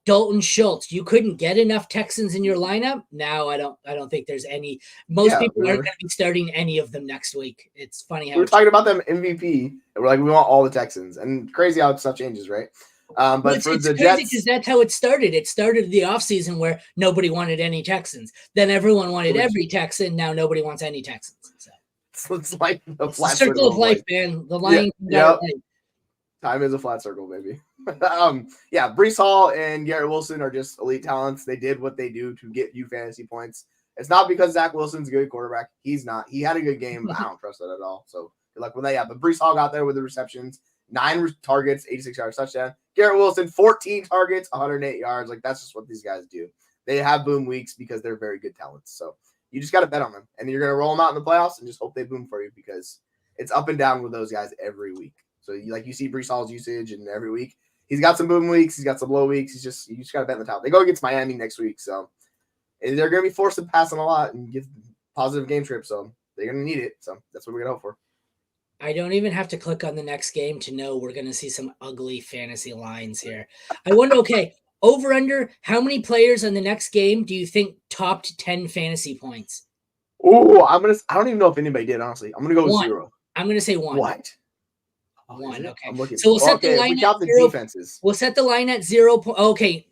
Dalton Schultz. You couldn't get enough Texans in your lineup. Now I don't think there's any. Most people aren't going to be starting any of them next week. It's funny how we're talking about them MVP, and we're like, we want all the Texans, and crazy how stuff changes, right? But for the Jets, because that's how it started. It started the offseason where nobody wanted any Texans. Then everyone wanted every Texan. Now nobody wants any Texans. So it's like the flat circle of life, man. The line. Time is a flat circle, baby. Breece Hall and Garrett Wilson are just elite talents. They did what they do to get you fantasy points. It's not because Zach Wilson's a good quarterback. He's not. He had a good game, but I don't trust that at all. So good luck with that. Yeah, but Breece Hall got there with the receptions. 9 targets, 86 yards, touchdown. Garrett Wilson, 14 targets, 108 yards. Like, that's just what these guys do. They have boom weeks because they're very good talents. So you just got to bet on them. And you're going to roll them out in the playoffs and just hope they boom for you because it's up and down with those guys every week. So you see Breece Hall's usage and every week. He's got some boom weeks. He's got some low weeks. You just got to bet on the top. They go against Miami next week. So they're going to be forced to pass on a lot and get positive game trips. So they're going to need it. So that's what we're going to hope for. I don't even have to click on the next game to know we're going to see some ugly fantasy lines here. I wonder, okay, over under, how many players on the next game do you think topped 10 fantasy points? Oh, I don't even know if anybody did, honestly. I'm going to go with 0. I'm going to say 1. What? 1, okay. I'm looking. So we'll set the line at 0. Defenses. We'll set the line at 0. Okay.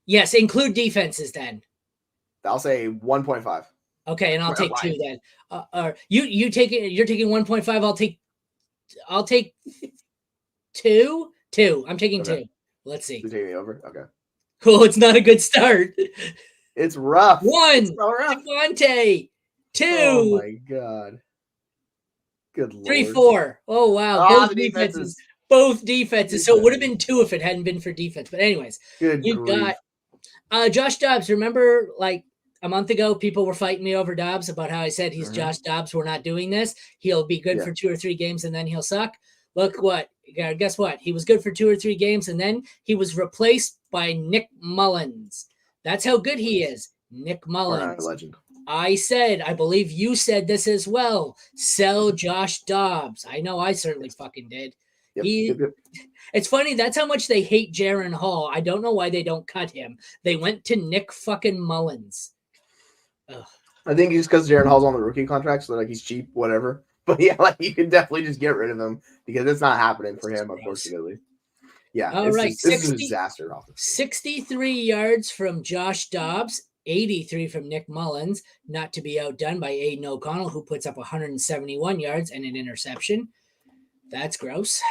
Yes, include defenses then. I'll say 1.5. Okay, and I'll take 2 then. You're taking 1.5. I'll take 2. 2. I'm taking 2. Let's see. You're taking it over. Okay. Cool. It's not a good start. It's rough. 1. It's so rough. Devontae. 2. Oh my god. Good lord. 3, 4. Oh wow. Both defenses. Both defenses. So it would have been 2 if it hadn't been for defense. But anyways, you got Josh Dobbs. Remember, like a month ago, people were fighting me over Dobbs about how I said he's Josh Dobbs. We're not doing this. He'll be good for 2 or 3 games and then he'll suck. Look what. Guess what? He was good for 2 or 3 games and then he was replaced by Nick Mullins. That's how good he is. Nick Mullins. Legend. I believe you said this as well. Sell Josh Dobbs. I know I certainly fucking did. Yep. It's funny. That's how much they hate Jaron Hall. I don't know why they don't cut him. They went to Nick fucking Mullins. Ugh. I think it's because Jaron Hall's on the rookie contract, so like he's cheap, whatever. But yeah, like you can definitely just get rid of him because it's not happening for him, unfortunately. Yeah, All right, this is a disaster offense. 63 yards from Josh Dobbs, 83 from Nick Mullins, not to be outdone by Aiden O'Connell, who puts up 171 yards and an interception. That's gross.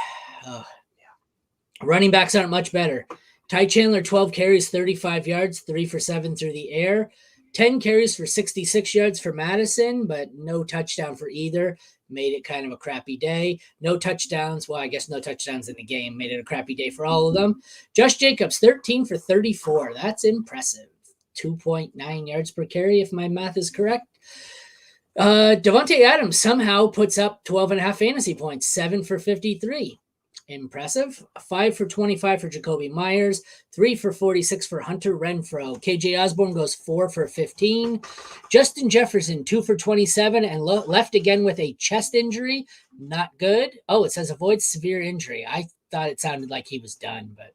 Running backs aren't much better. Ty Chandler, 12 carries, 35 yards, 3 for 7 through the air. 10 carries for 66 yards for Madison, but no touchdown for either. Made it kind of a crappy day. No touchdowns. Well, I guess no touchdowns in the game. Made it a crappy day for all of them. Josh Jacobs, 13 for 34. That's impressive. 2.9 yards per carry, if my math is correct. Devontae Adams somehow puts up 12.5 fantasy points, 7 for 53. Impressive. 5 for 25 for Jacoby Myers, 3 for 46 for Hunter Renfrow. KJ Osborne goes 4 for 15. Justin Jefferson, 2 for 27 and left again with a chest injury. Not good. Oh, it says avoid severe injury. I thought it sounded like he was done, but.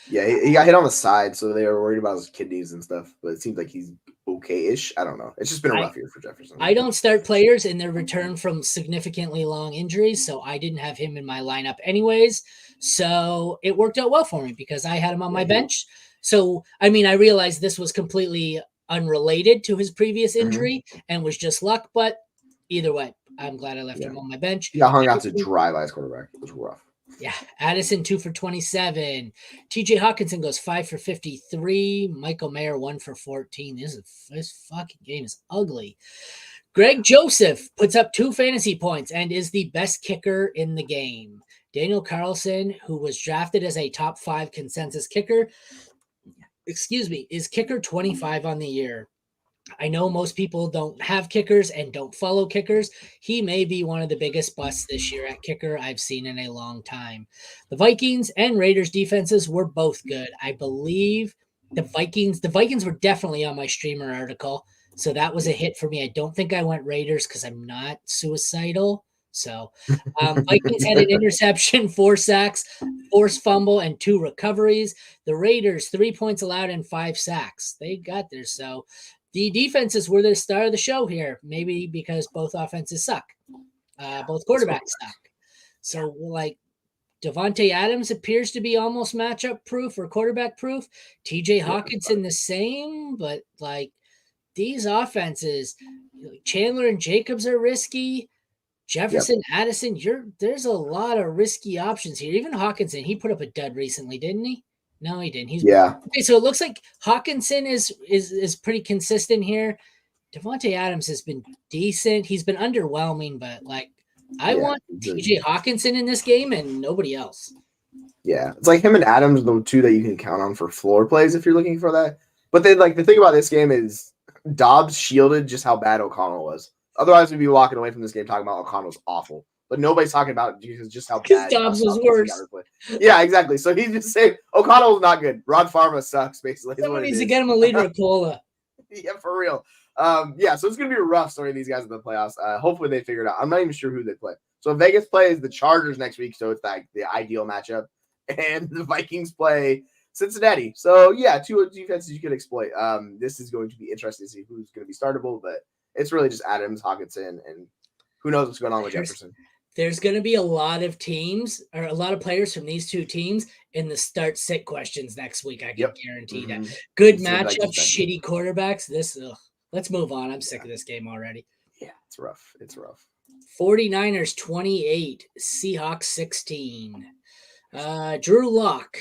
Yeah, he got hit on the side, so they were worried about his kidneys and stuff, but it seems like he's okay-ish. I don't know. It's just been a rough year for Jefferson. I don't start players in their return from significantly long injuries, so I didn't have him in my lineup anyways. So it worked out well for me because I had him on my bench. So, I mean, I realized this was completely unrelated to his previous injury and was just luck, but either way, I'm glad I left him on my bench. He got hung out to dry by his quarterback. It was rough. Yeah, Addison 2 for 27. TJ Hawkinson goes 5 for 53. Michael Mayer 1 for 14. This fucking game is ugly. Greg Joseph puts up 2 fantasy points and is the best kicker in the game. Daniel Carlson, who was drafted as a top 5 consensus kicker, is kicker 25 on the year. I know most people don't have kickers and don't follow kickers. He may be one of the biggest busts this year at kicker I've seen in a long time. The Vikings and Raiders defenses were both good. I believe the Vikings were definitely on my streamer article. So that was a hit for me. I don't think I went Raiders because I'm not suicidal. So Vikings had an interception, 4 sacks, forced fumble, and 2 recoveries. The Raiders, 3 points allowed and 5 sacks. They got there. So the defenses were the star of the show here, maybe because both offenses suck. Both quarterbacks suck. So, like, Devontae Adams appears to be almost matchup proof or quarterback proof. TJ Hawkinson the same, but, like, these offenses, Chandler and Jacobs are risky. Jefferson, Addison, there's a lot of risky options here. Even Hawkinson, he put up a dud recently, didn't he? No, he didn't. Okay. So it looks like Hawkinson is pretty consistent here. Devontae Adams has been decent. He's been underwhelming, but like I want TJ Hawkinson in this game and nobody else. Yeah, it's like him and Adams, the two that you can count on for floor plays if you're looking for that. But then, like the thing about this game is Dobbs shielded just how bad O'Connell was. Otherwise, we'd be walking away from this game talking about O'Connell's awful. But nobody's talking about just how bad Dobbs was worse. Yeah, exactly. So he's just saying O'Connell's not good. Rod Farma sucks, basically. Someone needs to get him a liter of cola. Yeah, for real. So it's gonna be a rough story. These guys in the playoffs. Hopefully they figure it out. I'm not even sure who they play. So Vegas plays the Chargers next week, so it's like the ideal matchup, and the Vikings play Cincinnati. So yeah, 2 defenses you could exploit. This is going to be interesting to see who's going to be startable, but it's really just Adams, Hawkinson, and who knows what's going on with Jefferson. There's going to be a lot of teams or a lot of players from these 2 teams in the start-sit questions next week. I can guarantee that. Good matchup, shitty quarterbacks. Let's move on. I'm sick of this game already. Yeah, it's rough. 49ers 28, Seahawks 16. Drew Lock,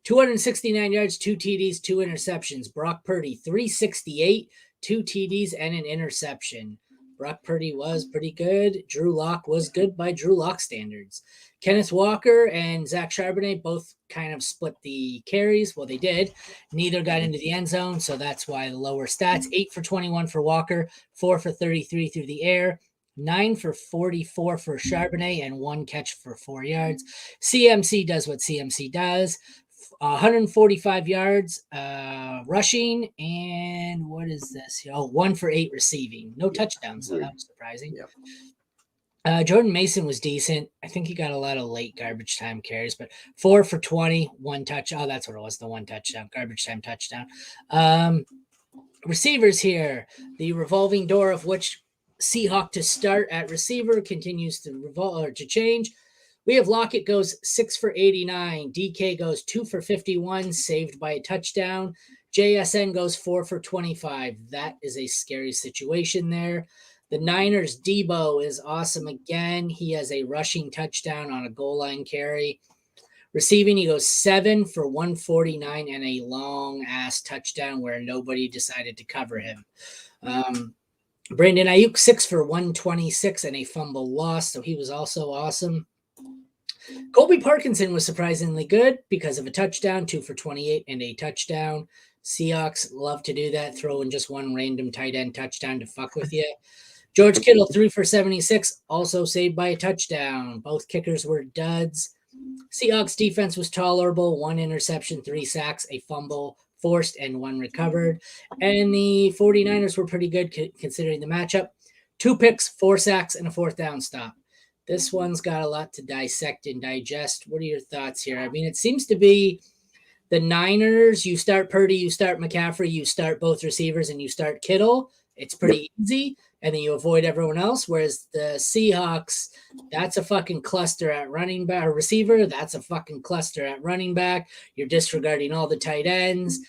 269 yards, 2 TDs, 2 interceptions. Brock Purdy, 368, 2 TDs, and an interception. Brock Purdy was pretty good. Drew Lock was good by Drew Lock standards. Kenneth Walker and Zach Charbonnet both kind of split the carries. Well, they did. Neither got into the end zone, so that's why the lower stats. 8 for 21 for Walker, 4 for 33 through the air, 9 for 44 for Charbonnet, and 1 catch for 4 yards. CMC does what CMC does. 145 yards rushing, and what is this? 1 for 8 receiving. No touchdowns, so that was surprising. Jordan Mason was decent. I think he got a lot of late garbage time carries, but 4 for 20, 1 touch. Oh, that's what it was, the 1 touchdown, garbage time touchdown. Receivers here, the revolving door of which Seahawk to start at receiver continues to revolve or to change. We have Lockett goes 6 for 89. DK goes 2 for 51, saved by a touchdown. JSN goes 4 for 25. That is a scary situation there. The Niners' Debo is awesome again. He has a rushing touchdown on a goal line carry. Receiving, he goes 7 for 149 and a long-ass touchdown where nobody decided to cover him. Brandon Ayuk, 6 for 126 and a fumble loss, so he was also awesome. Colby Parkinson was surprisingly good because of a touchdown, 2 for 28 and a touchdown. Seahawks love to do that, throw in just one random tight end touchdown to fuck with you. George Kittle, 3 for 76, also saved by a touchdown. Both kickers were duds. Seahawks defense was tolerable, 1 interception, 3 sacks, a fumble forced, and 1 recovered. And the 49ers were pretty good considering the matchup. 2 picks, 4 sacks, and a 4th down stop. This one's got a lot to dissect and digest. What are your thoughts here? I mean, it seems to be the Niners, you start Purdy, you start McCaffrey, you start both receivers, and you start Kittle. It's pretty easy, and then you avoid everyone else. Whereas the Seahawks, that's a fucking cluster at running back or receiver. That's a fucking cluster at running back. You're disregarding all the tight ends.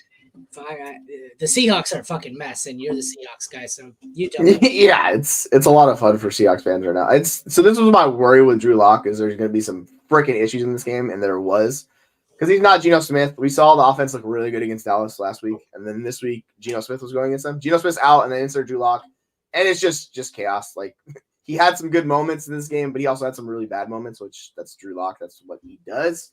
The Seahawks are a fucking mess, and you're the Seahawks guy, so you tell me. Yeah, it's a lot of fun for Seahawks fans right now. So this was my worry with Drew Lock is there's going to be some freaking issues in this game, and there was. Because he's not Geno Smith. We saw the offense look really good against Dallas last week. And then this week, Geno Smith was going against them. Geno Smith's out, and then insert Drew Lock. And it's just chaos. Like, he had some good moments in this game, but he also had some really bad moments, which that's Drew Lock. That's what he does.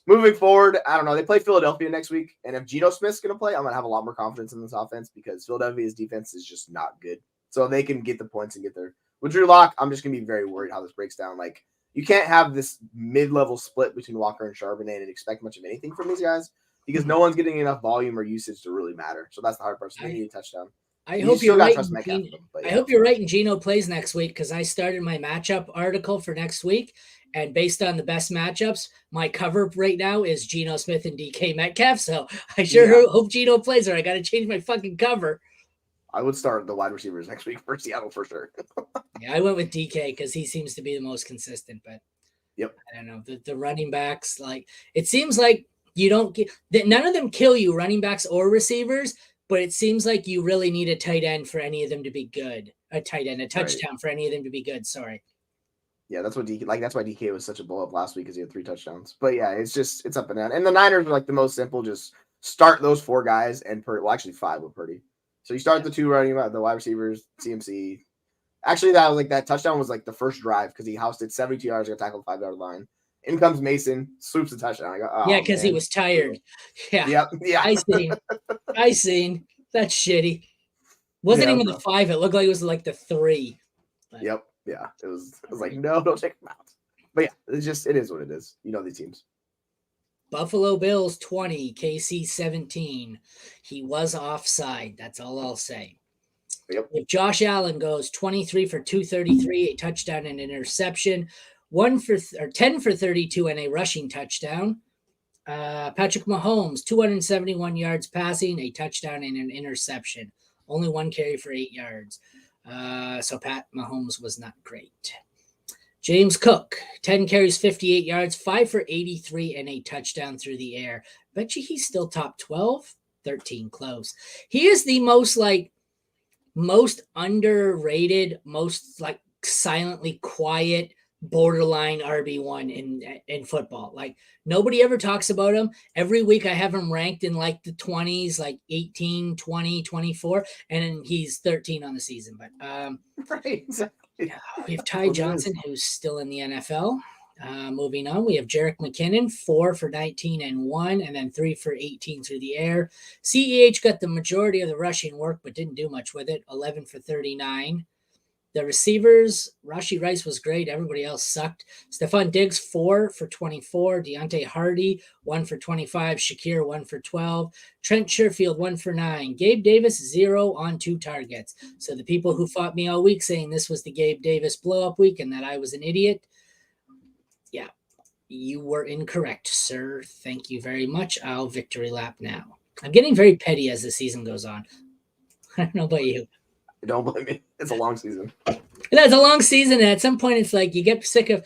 Moving forward, I don't know. They play Philadelphia next week. And if Geno Smith's going to play, I'm going to have a lot more confidence in this offense because Philadelphia's defense is just not good. So they can get the points and get there. With Drew Lock, I'm just going to be very worried how this breaks down. Like, you can't have this mid-level split between Walker and Charbonnet and expect much of anything from these guys because no one's getting enough volume or usage to really matter. So that's the hard part. So they need a touchdown. I hope you're right. I hope you're right and Geno plays next week because I started my matchup article for next week. And based on the best matchups, my cover right now is Geno Smith and DK Metcalf. So I hope Geno plays or I got to change my fucking cover. I would start the wide receivers next week for Seattle for sure. Yeah, I went with DK because he seems to be the most consistent. But yep, I don't know the running backs. Like it seems like you don't get none of them kill you, running backs or receivers. But it seems like you really need a tight end for any of them to be good. A tight end, a touchdown for any of them to be good. Sorry. Yeah, that's what DK like. That's why DK was such a blow up last week because he had 3 touchdowns. But yeah, it's up and down. And the Niners are like the most simple. Just start those 4 guys and actually 5 with Purdy. So you start the 2 running the wide receivers, CMC. Actually, that touchdown was like the first drive because he housed it 72 yards, got tackled 5-yard line. In comes Mason, swoops the touchdown. I go, oh, yeah, because he was tired. Yeah. I seen. That's shitty. Wasn't even the 5. It looked like it was like the 3. But. Yep. Yeah. It was like, no, don't take him out. But yeah, it is what it is. You know these teams. Buffalo Bills 20, KC 17. He was offside. That's all I'll say. Yep. If Josh Allen goes 23 for 233, a touchdown and interception, 10 for 32 and a rushing touchdown. Patrick Mahomes, 271 yards passing, a touchdown and an interception. Only 1 carry for 8 yards. So Pat Mahomes was not great. James Cook, 10 carries, 58 yards, 5 for 83, and a touchdown through the air. Bet you he's still top 12, 13 close. He is the most underrated, most like silently quiet, borderline RB1 in football. Like nobody ever talks about him. Every week I have him ranked in like the 20s, like 18, 20, 24, and then he's 13 on the season. But right, exactly. We have Ty Johnson, who's still in the NFL. Moving on, we have Jerick McKinnon, 4 for 19 and 1, and then 3 for 18 through the air. CEH got the majority of the rushing work, but didn't do much with it, 11 for 39. The receivers, Rashee Rice was great. Everybody else sucked. Stephon Diggs, 4 for 24. Deontay Hardy, 1 for 25. Shakir, 1 for 12. Trent Sherfield, 1 for 9. Gabe Davis, 0 on 2 targets. So the people who fought me all week saying this was the Gabe Davis blow-up week and that I was an idiot, yeah, you were incorrect, sir. Thank you very much. I'll victory lap now. I'm getting very petty as the season goes on. I don't know about you. Don't blame me. It's a long season. It's a long season, and at some point, it's like you get sick of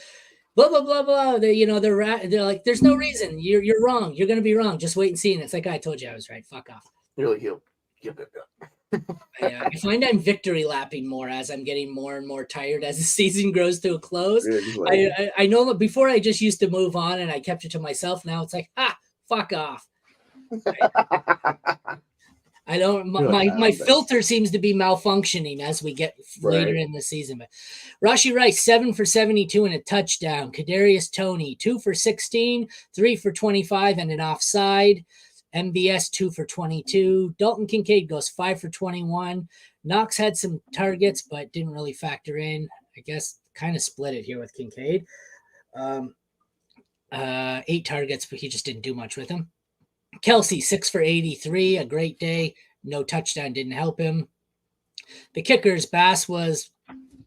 blah blah blah blah. They're like, there's no reason. You're wrong. You're gonna be wrong. Just wait and see. And it's like, I told you I was right. Fuck off. Really, he'll. I find I'm victory lapping more as I'm getting more and more tired as the season grows to a close. I know that before I just used to move on and I kept it to myself. Now it's like, fuck off. I don't. My filter seems to be malfunctioning as we get later in the season. But Rashi Rice 7 for 72 and a touchdown. Kadarius Toney 2 for 16, 3 for 25 and an offside. MBS 2 for 22. Dalton Kincaid goes 5 for 21. Knox had some targets, but didn't really factor in. I guess kind of split it here with Kincaid. 8 targets, but he just didn't do much with them. Kelsey 6 for 83, a great day. No touchdown, didn't help him. The kickers, Bass was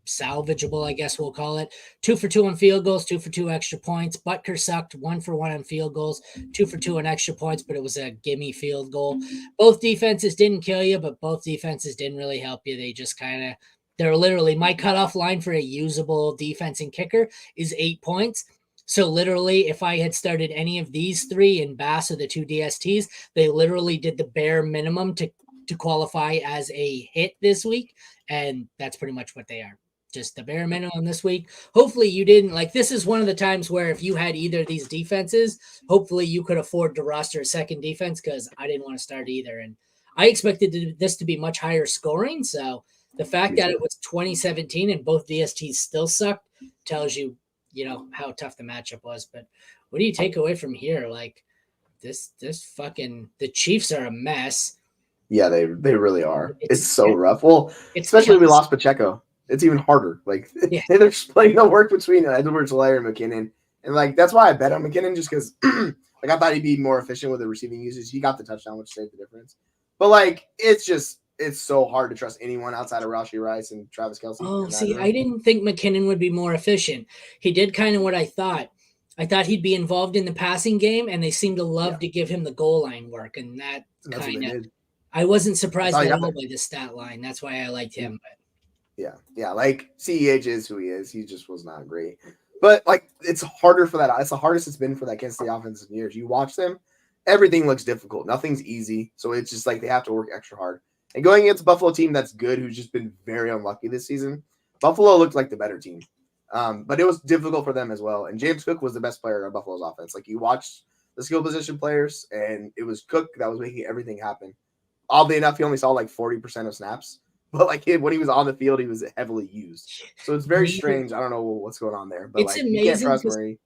salvageable, I guess we'll call it. 2 for 2 on field goals, 2 for 2 extra points. Butker sucked, 1 for 1 on field goals, 2 for 2 on extra points, but it was a gimme field goal. Both defenses didn't kill you, but both defenses didn't really help you. They just they're literally, my cutoff line for a usable defense and kicker is 8 points. So literally, if I had started any of these 3 in Bass or the 2 DSTs, they literally did the bare minimum to qualify as a hit this week. And that's pretty much what they are. Just the bare minimum this week. Hopefully you didn't, like, this is one of the times where if you had either of these defenses, hopefully you could afford to roster a second defense, because I didn't want to start either. And I expected this to be much higher scoring. So the fact that it was 2017 and both DSTs still sucked tells you, how tough the matchup was. But what do you take away from here? Like, this fucking, the Chiefs are a mess. Yeah, they really are. It's so rough. Well, especially we lost Pacheco. It's even harder. Like, they're splitting the work between Edwards-Helaire and McKinnon. And, like, that's why I bet on McKinnon, just because, like, I thought he'd be more efficient with the receiving usage. He got the touchdown, which saved the difference. But, like, it's so hard to trust anyone outside of Rashi Rice and Travis Kelce. Oh, see, I didn't think McKinnon would be more efficient. He did kind of what I thought. I thought he'd be involved in the passing game, and they seem to love to give him the goal line work. And that's kind of, I wasn't surprised at all by the stat line. That's why I liked him. But yeah, like, CEH is who he is. He just was not great. But, like, it's harder for that. It's the hardest it's been for that Kansas City offense in years. You watch them, everything looks difficult. Nothing's easy. So it's just like they have to work extra hard. And going against a Buffalo team that's good, who's just been very unlucky this season, Buffalo looked like the better team. But it was difficult for them as well. And James Cook was the best player on Buffalo's offense. Like, you watched the skill position players, and it was Cook that was making everything happen. Oddly enough, he only saw like 40% of snaps. But, like, when he was on the field, he was heavily used. So it's very strange. I don't know what's going on there. But, it's amazing. You can't trust Murray.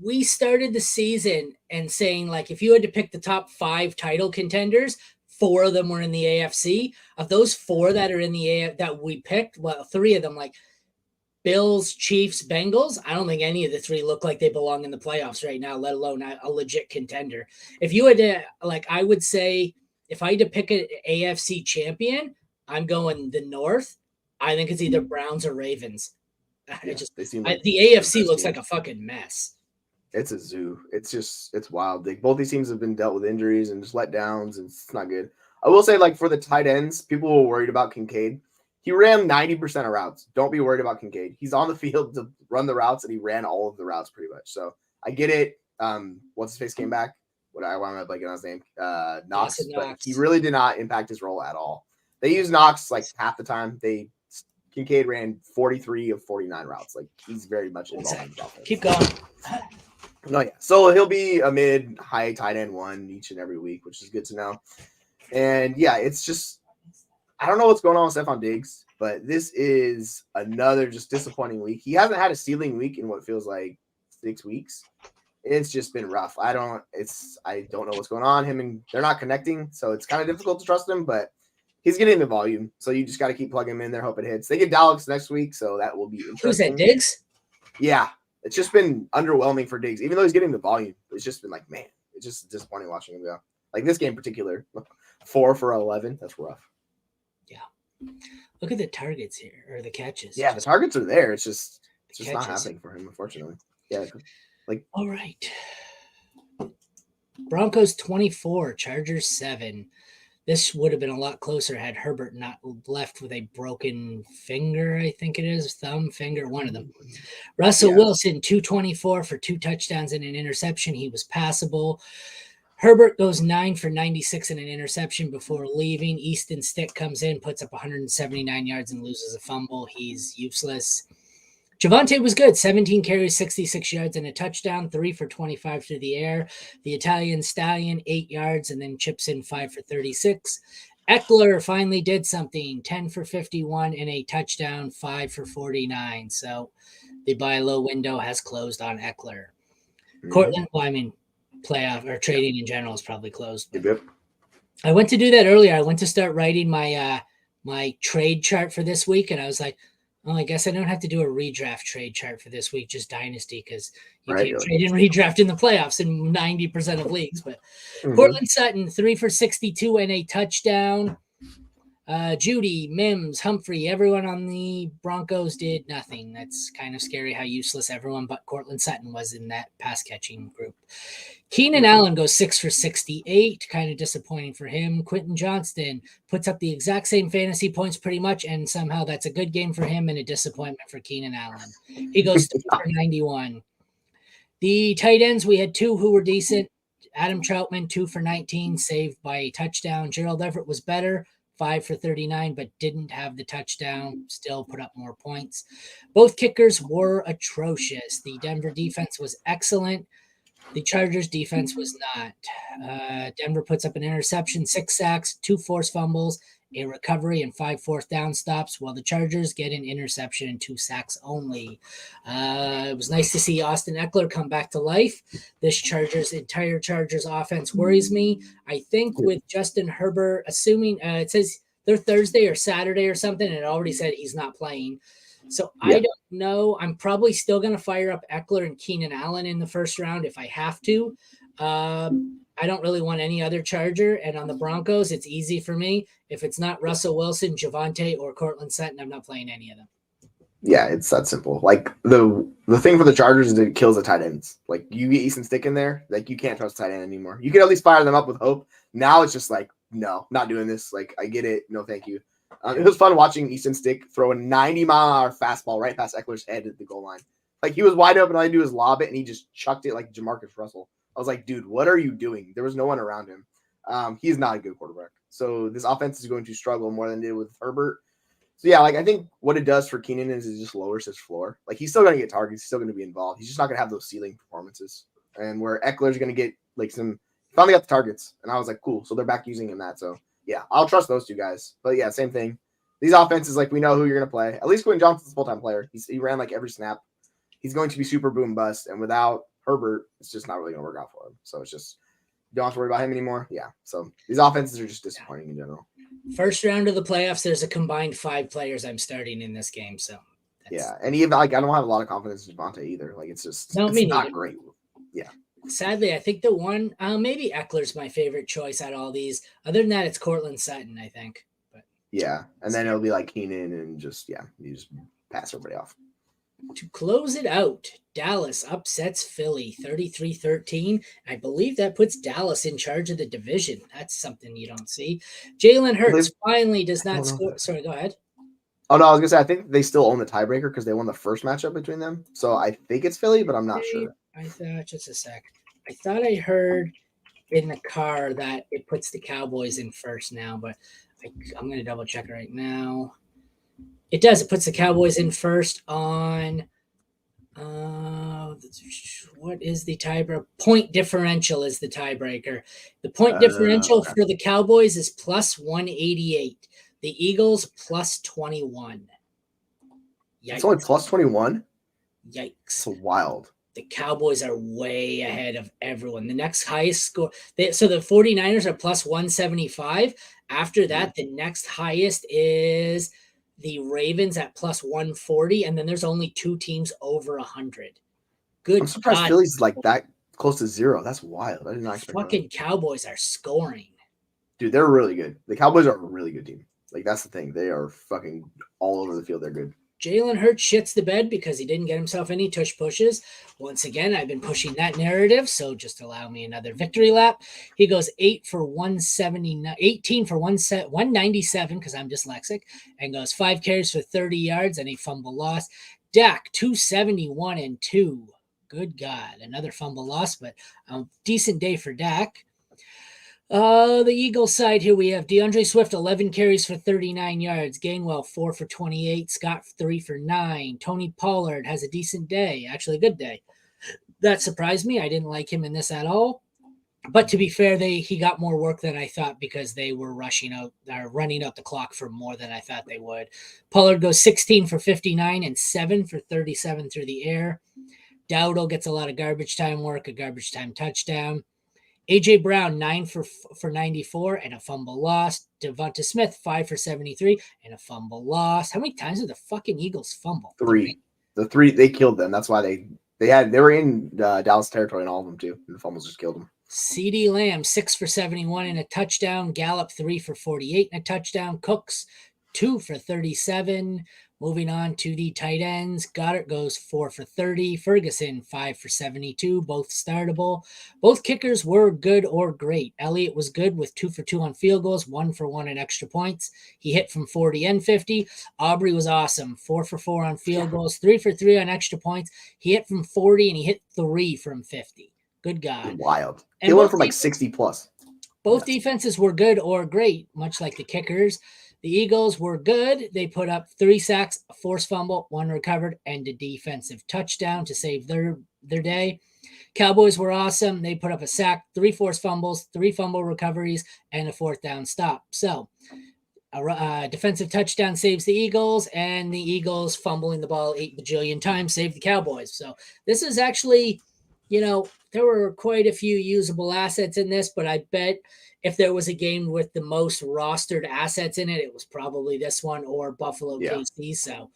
We started the season and saying, like, if you had to pick the top 5 title contenders, 4 of them were in the AFC. Of those 4 that are in the that we picked, well, 3 of them, like Bills, Chiefs, Bengals, I don't think any of the 3 look like they belong in the playoffs right now, let alone a legit contender. If you had to, like, I would say, if I had to pick an AFC champion, I'm going the North. I think it's either Browns or Ravens. Yeah, the AFC looks like a fucking mess. It's a zoo. It's wild. Both these teams have been dealt with injuries and just letdowns, and it's not good. I will say, like, for the tight ends, people were worried about Kincaid. He ran 90% of routes. Don't be worried about Kincaid. He's on the field to run the routes, and he ran all of the routes pretty much. So I get it. What's his face came back? Why am I blanking on his name? Knox. But he really did not impact his role at all. They used Knox like half the time. Kincaid ran 43 of 49 routes. Like, he's very much involved in the offense. Keep going. No, yeah. So he'll be a mid-high tight end 1 each and every week, which is good to know. And yeah, it's just, I don't know what's going on with Stephon Diggs, but this is another just disappointing week. He hasn't had a stealing week in what feels like 6 weeks. It's just been rough. I don't know what's going on. They're not connecting, so it's kind of difficult to trust him, but he's getting the volume. So you just got to keep plugging him in there, hope it hits. They get Dallas next week, so that will be interesting. Who's that, Diggs? Yeah. It's just been underwhelming for Diggs. Even though he's getting the volume, it's just been like, man, it's just disappointing watching him go. Like, this game in particular, 4 for 11. That's rough. Yeah. Look at the targets here, or the catches. Yeah, the targets are there. It's just not happening for him, unfortunately. Yeah. Like, all right. Broncos 24, Chargers 7. This would have been a lot closer had Herbert not left with a broken finger, I think it is, thumb, finger, one of them. Russell Wilson, 224 for 2 touchdowns and an interception. He was passable. Herbert goes 9 for 96 and an interception before leaving. Easton Stick comes in, puts up 179 yards and loses a fumble. He's useless. Javonte was good, 17 carries, 66 yards, and a touchdown, 3 for 25 through the air. The Italian Stallion, 8 yards, and then chips in 5 for 36. Eckler finally did something, 10 for 51 and a touchdown, 5 for 49. So the buy low window has closed on Eckler. Cortland, playoff or trading in general is probably closed. I went to do that earlier. I went to start writing my my trade chart for this week, and I was like, oh, I guess I don't have to do a redraft trade chart for this week, just dynasty, because you can't trade and redraft in the playoffs in 90% of leagues. But Cortland Sutton, 3 for 62 and a touchdown. Judy, Mims, Humphrey, everyone on the Broncos did nothing. That's kind of scary how useless everyone but Cortland Sutton was in that pass catching group. Keenan Allen goes 6 for 68, kind of disappointing for him. Quentin Johnston puts up the exact same fantasy points pretty much, and somehow that's a good game for him and a disappointment for Keenan Allen. He goes 3 for 91. The tight ends, we had 2 who were decent. Adam Troutman, 2 for 19, saved by a touchdown. Gerald Everett was better, 5 for 39, but didn't have the touchdown, still put up more points. Both kickers were atrocious. The Denver defense was excellent. The Chargers defense was not. Denver puts up an interception, 6 sacks, 2 forced fumbles, a recovery, and 5 fourth down stops, while the Chargers get an interception and 2 sacks only. It was nice to see Austin Eckler come back to life. This entire Chargers offense worries me. I think with Justin Herbert, assuming it says they're Thursday or Saturday or something, and it already said he's not playing. So I don't know. I'm probably still going to fire up Eckler and Keenan Allen in the first round if I have to. I don't really want any other Charger. And on the Broncos, it's easy for me. If it's not Russell Wilson, Javonte, or Cortland Sutton, I'm not playing any of them. Yeah, it's that simple. Like the thing for the Chargers is it kills the tight ends. Like you get Easton Stick in there, like you can't trust tight end anymore. You can at least fire them up with hope. Now it's just like, no, not doing this. Like I get it. No, thank you. It was fun watching Easton Stick throw a 90-mile-an-hour fastball right past Eckler's head at the goal line. Like he was wide open, all he do was lob it, and he just chucked it like Jamarcus Russell. I was like, dude, what are you doing? There was no one around him. He's not a good quarterback. So this offense is going to struggle more than it did with Herbert. So yeah, like I think what it does for Keenan is it just lowers his floor. Like he's still going to get targets, he's still going to be involved. He's just not going to have those ceiling performances. And where Eckler's going to get like finally got the targets, and I was like, cool. So they're back using him that. So yeah, I'll trust those 2 guys. But yeah, same thing. These offenses, like we know who you're going to play. At least Quentin Johnston's a full-time player. He ran like every snap. He's going to be super boom bust, and without Herbert, it's just not really going to work out for him. So it's just you don't have to worry about him anymore. Yeah. So these offenses are just disappointing in general. First round of the playoffs, there's a combined 5 players I'm starting in this game. So yeah, and even like I don't have a lot of confidence in Javonte either. Like it's not great. Yeah. Sadly, I think the one maybe Eckler's my favorite choice out of all these. Other than that, it's Cortland Sutton, I think. Yeah, and then it'll be like Keenan and just you just pass everybody off. To close it out, Dallas upsets Philly 33-13. I believe that puts Dallas in charge of the division. That's something you don't see. Jalen Hurts finally does not score. Sorry, go ahead. Oh, no, I was going to say, I think they still own the tiebreaker because they won the first matchup between them. So I think it's Philly, but I'm not sure. I thought, just a sec. I thought I heard in the car that it puts the Cowboys in first now, but I'm going to double check right now. It does. It puts the Cowboys in first on what is the tiebreaker? Point differential is the tiebreaker. The point differential for the Cowboys is plus 188. The Eagles plus 21. Yikes. It's only plus 21? Yikes. It's wild. The Cowboys are way ahead of everyone. The next highest score, so the 49ers are plus 175. After that, the next highest is the Ravens at plus 140, and then there's only 2 teams over 100. Good. I'm surprised God. Philly's like that close to 0. That's wild. I did not expect fucking that. Cowboys are scoring. Dude, they're really good. The Cowboys are a really good team. Like, that's the thing. They are fucking all over the field. They're good. Jalen Hurts shits the bed because he didn't get himself any tush pushes. Once again, I've been pushing that narrative, so just allow me another victory lap. He goes 8 for 179, 18 for 197 because I'm dyslexic, and goes 5 carries for 30 yards and a fumble loss. Dak 271 and 2. Good God, another fumble loss, but a decent day for Dak. The Eagles side here, we have DeAndre Swift, 11 carries for 39 yards. Gainwell, 4 for 28. Scott, 3 for 9. Tony Pollard has a decent day, actually a good day. That surprised me. I didn't like him in this at all. But to be fair, he got more work than I thought because they were running out the clock for more than I thought they would. Pollard goes 16 for 59 and 7 for 37 through the air. Dowdle gets a lot of garbage time work, a garbage time touchdown. A.J. Brown, 9 for 94 and a fumble loss. Devonta Smith, 5 for 73 and a fumble loss. How many times did the fucking Eagles fumble? 3. The 3, they killed them. That's why they were in Dallas territory and all of them too. And the fumbles just killed them. CeeDee Lamb, 6 for 71 and a touchdown. Gallup, 3 for 48 and a touchdown. Cooks, 2 for 37. Moving on to the tight ends, Goddard goes 4 for 30. Ferguson, 5 for 72, both startable. Both kickers were good or great. Elliott was good with 2 for 2 on field goals, 1 for 1 in extra points. He hit from 40 and 50. Aubrey was awesome, 4 for 4 on field goals, 3 for 3 on extra points. He hit from 40 and he hit 3 from 50. Good God. Wild. He went from like 60 plus. Both defenses were good or great, much like the kickers. The Eagles were good. They put up 3 sacks, a forced fumble, 1 recovered, and a defensive touchdown to save their day. Cowboys were awesome. They put up a sack, 3 forced fumbles, 3 fumble recoveries, and a 4th down stop. So a defensive touchdown saves the Eagles, and the Eagles fumbling the ball 8 bajillion times saved the Cowboys. So this is actually, there were quite a few usable assets in this, but I bet if there was a game with the most rostered assets in it, it was probably this one or Buffalo KC. So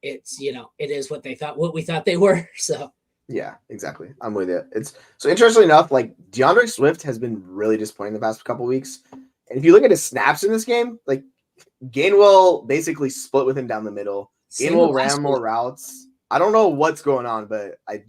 it's, it is what we thought they were. So yeah, exactly. I'm with you. It's so interestingly enough, like DeAndre Swift has been really disappointing the past couple weeks. And if you look at his snaps in this game, like Gainwell basically split with him down the middle. Gainwell ran more routes. I don't know what's going on, but I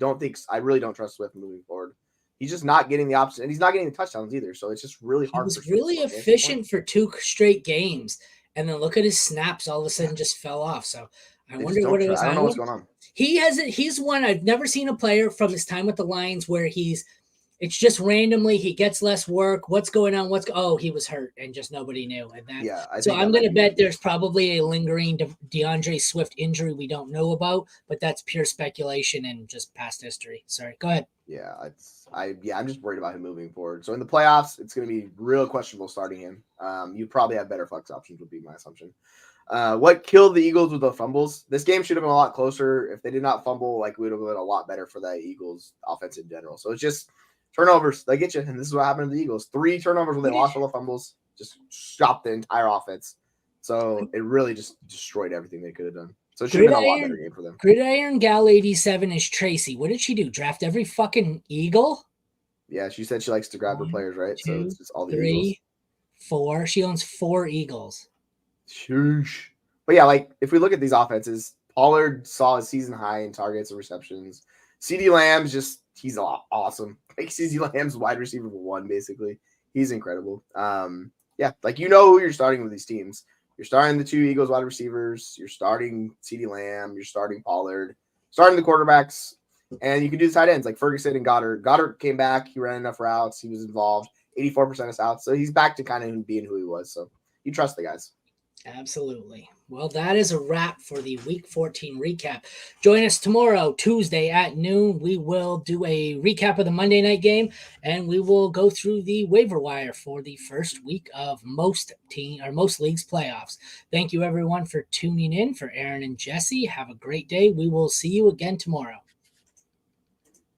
really don't trust Swift moving forward. He's just not getting the option, and he's not getting the touchdowns either. So it's just really hard. He was really efficient for 2 straight games, and then look at his snaps. All of a sudden, just fell off. So I wonder what it was. I don't know what's going on. He's one I've never seen a player from his time with the Lions where it's just randomly he gets less work. What's going on? He was hurt and just nobody knew. And so I'm going to bet there's probably a lingering DeAndre Swift injury we don't know about, but that's pure speculation and just past history. Sorry, go ahead. Yeah, I'm just worried about him moving forward. So in the playoffs, it's going to be real questionable starting him. You probably have better flex options would be my assumption. What killed the Eagles with the fumbles? This game should have been a lot closer. If they did not fumble, like we would have been a lot better for the Eagles offense in general. So it's just turnovers. They get you. And this is what happened to the Eagles. 3 turnovers when they lost all the fumbles, just stopped the entire offense. So it really just destroyed everything they could have done. So it should have been a lot better game for them. Gridiron Gal 87 is Tracy. What did she do? Draft every fucking Eagle? Yeah, she said she likes to grab her players, right? 2, so it's just all the 3, Eagles. 4. She owns 4 Eagles. Sheesh. But yeah, like if we look at these offenses, Pollard saw his season high in targets and receptions. CeeDee Lamb's he's awesome. Like CeeDee Lamb's wide receiver 1, basically. He's incredible. Yeah, like who you're starting with these teams. You're starting the 2 Eagles wide receivers. You're starting CeeDee Lamb. You're starting Pollard. Starting the quarterbacks. And you can do the tight ends like Ferguson and Goddard. Goddard came back. He ran enough routes. He was involved. 84% of routes. So he's back to kind of being who he was. So you trust the guys. Absolutely. Well, that is a wrap for the Week 14 recap. Join us tomorrow, Tuesday at noon. We will do a recap of the Monday night game, and we will go through the waiver wire for the first week of most leagues playoffs. Thank you, everyone, for tuning in. For Aaron and Jesse, have a great day. We will see you again tomorrow.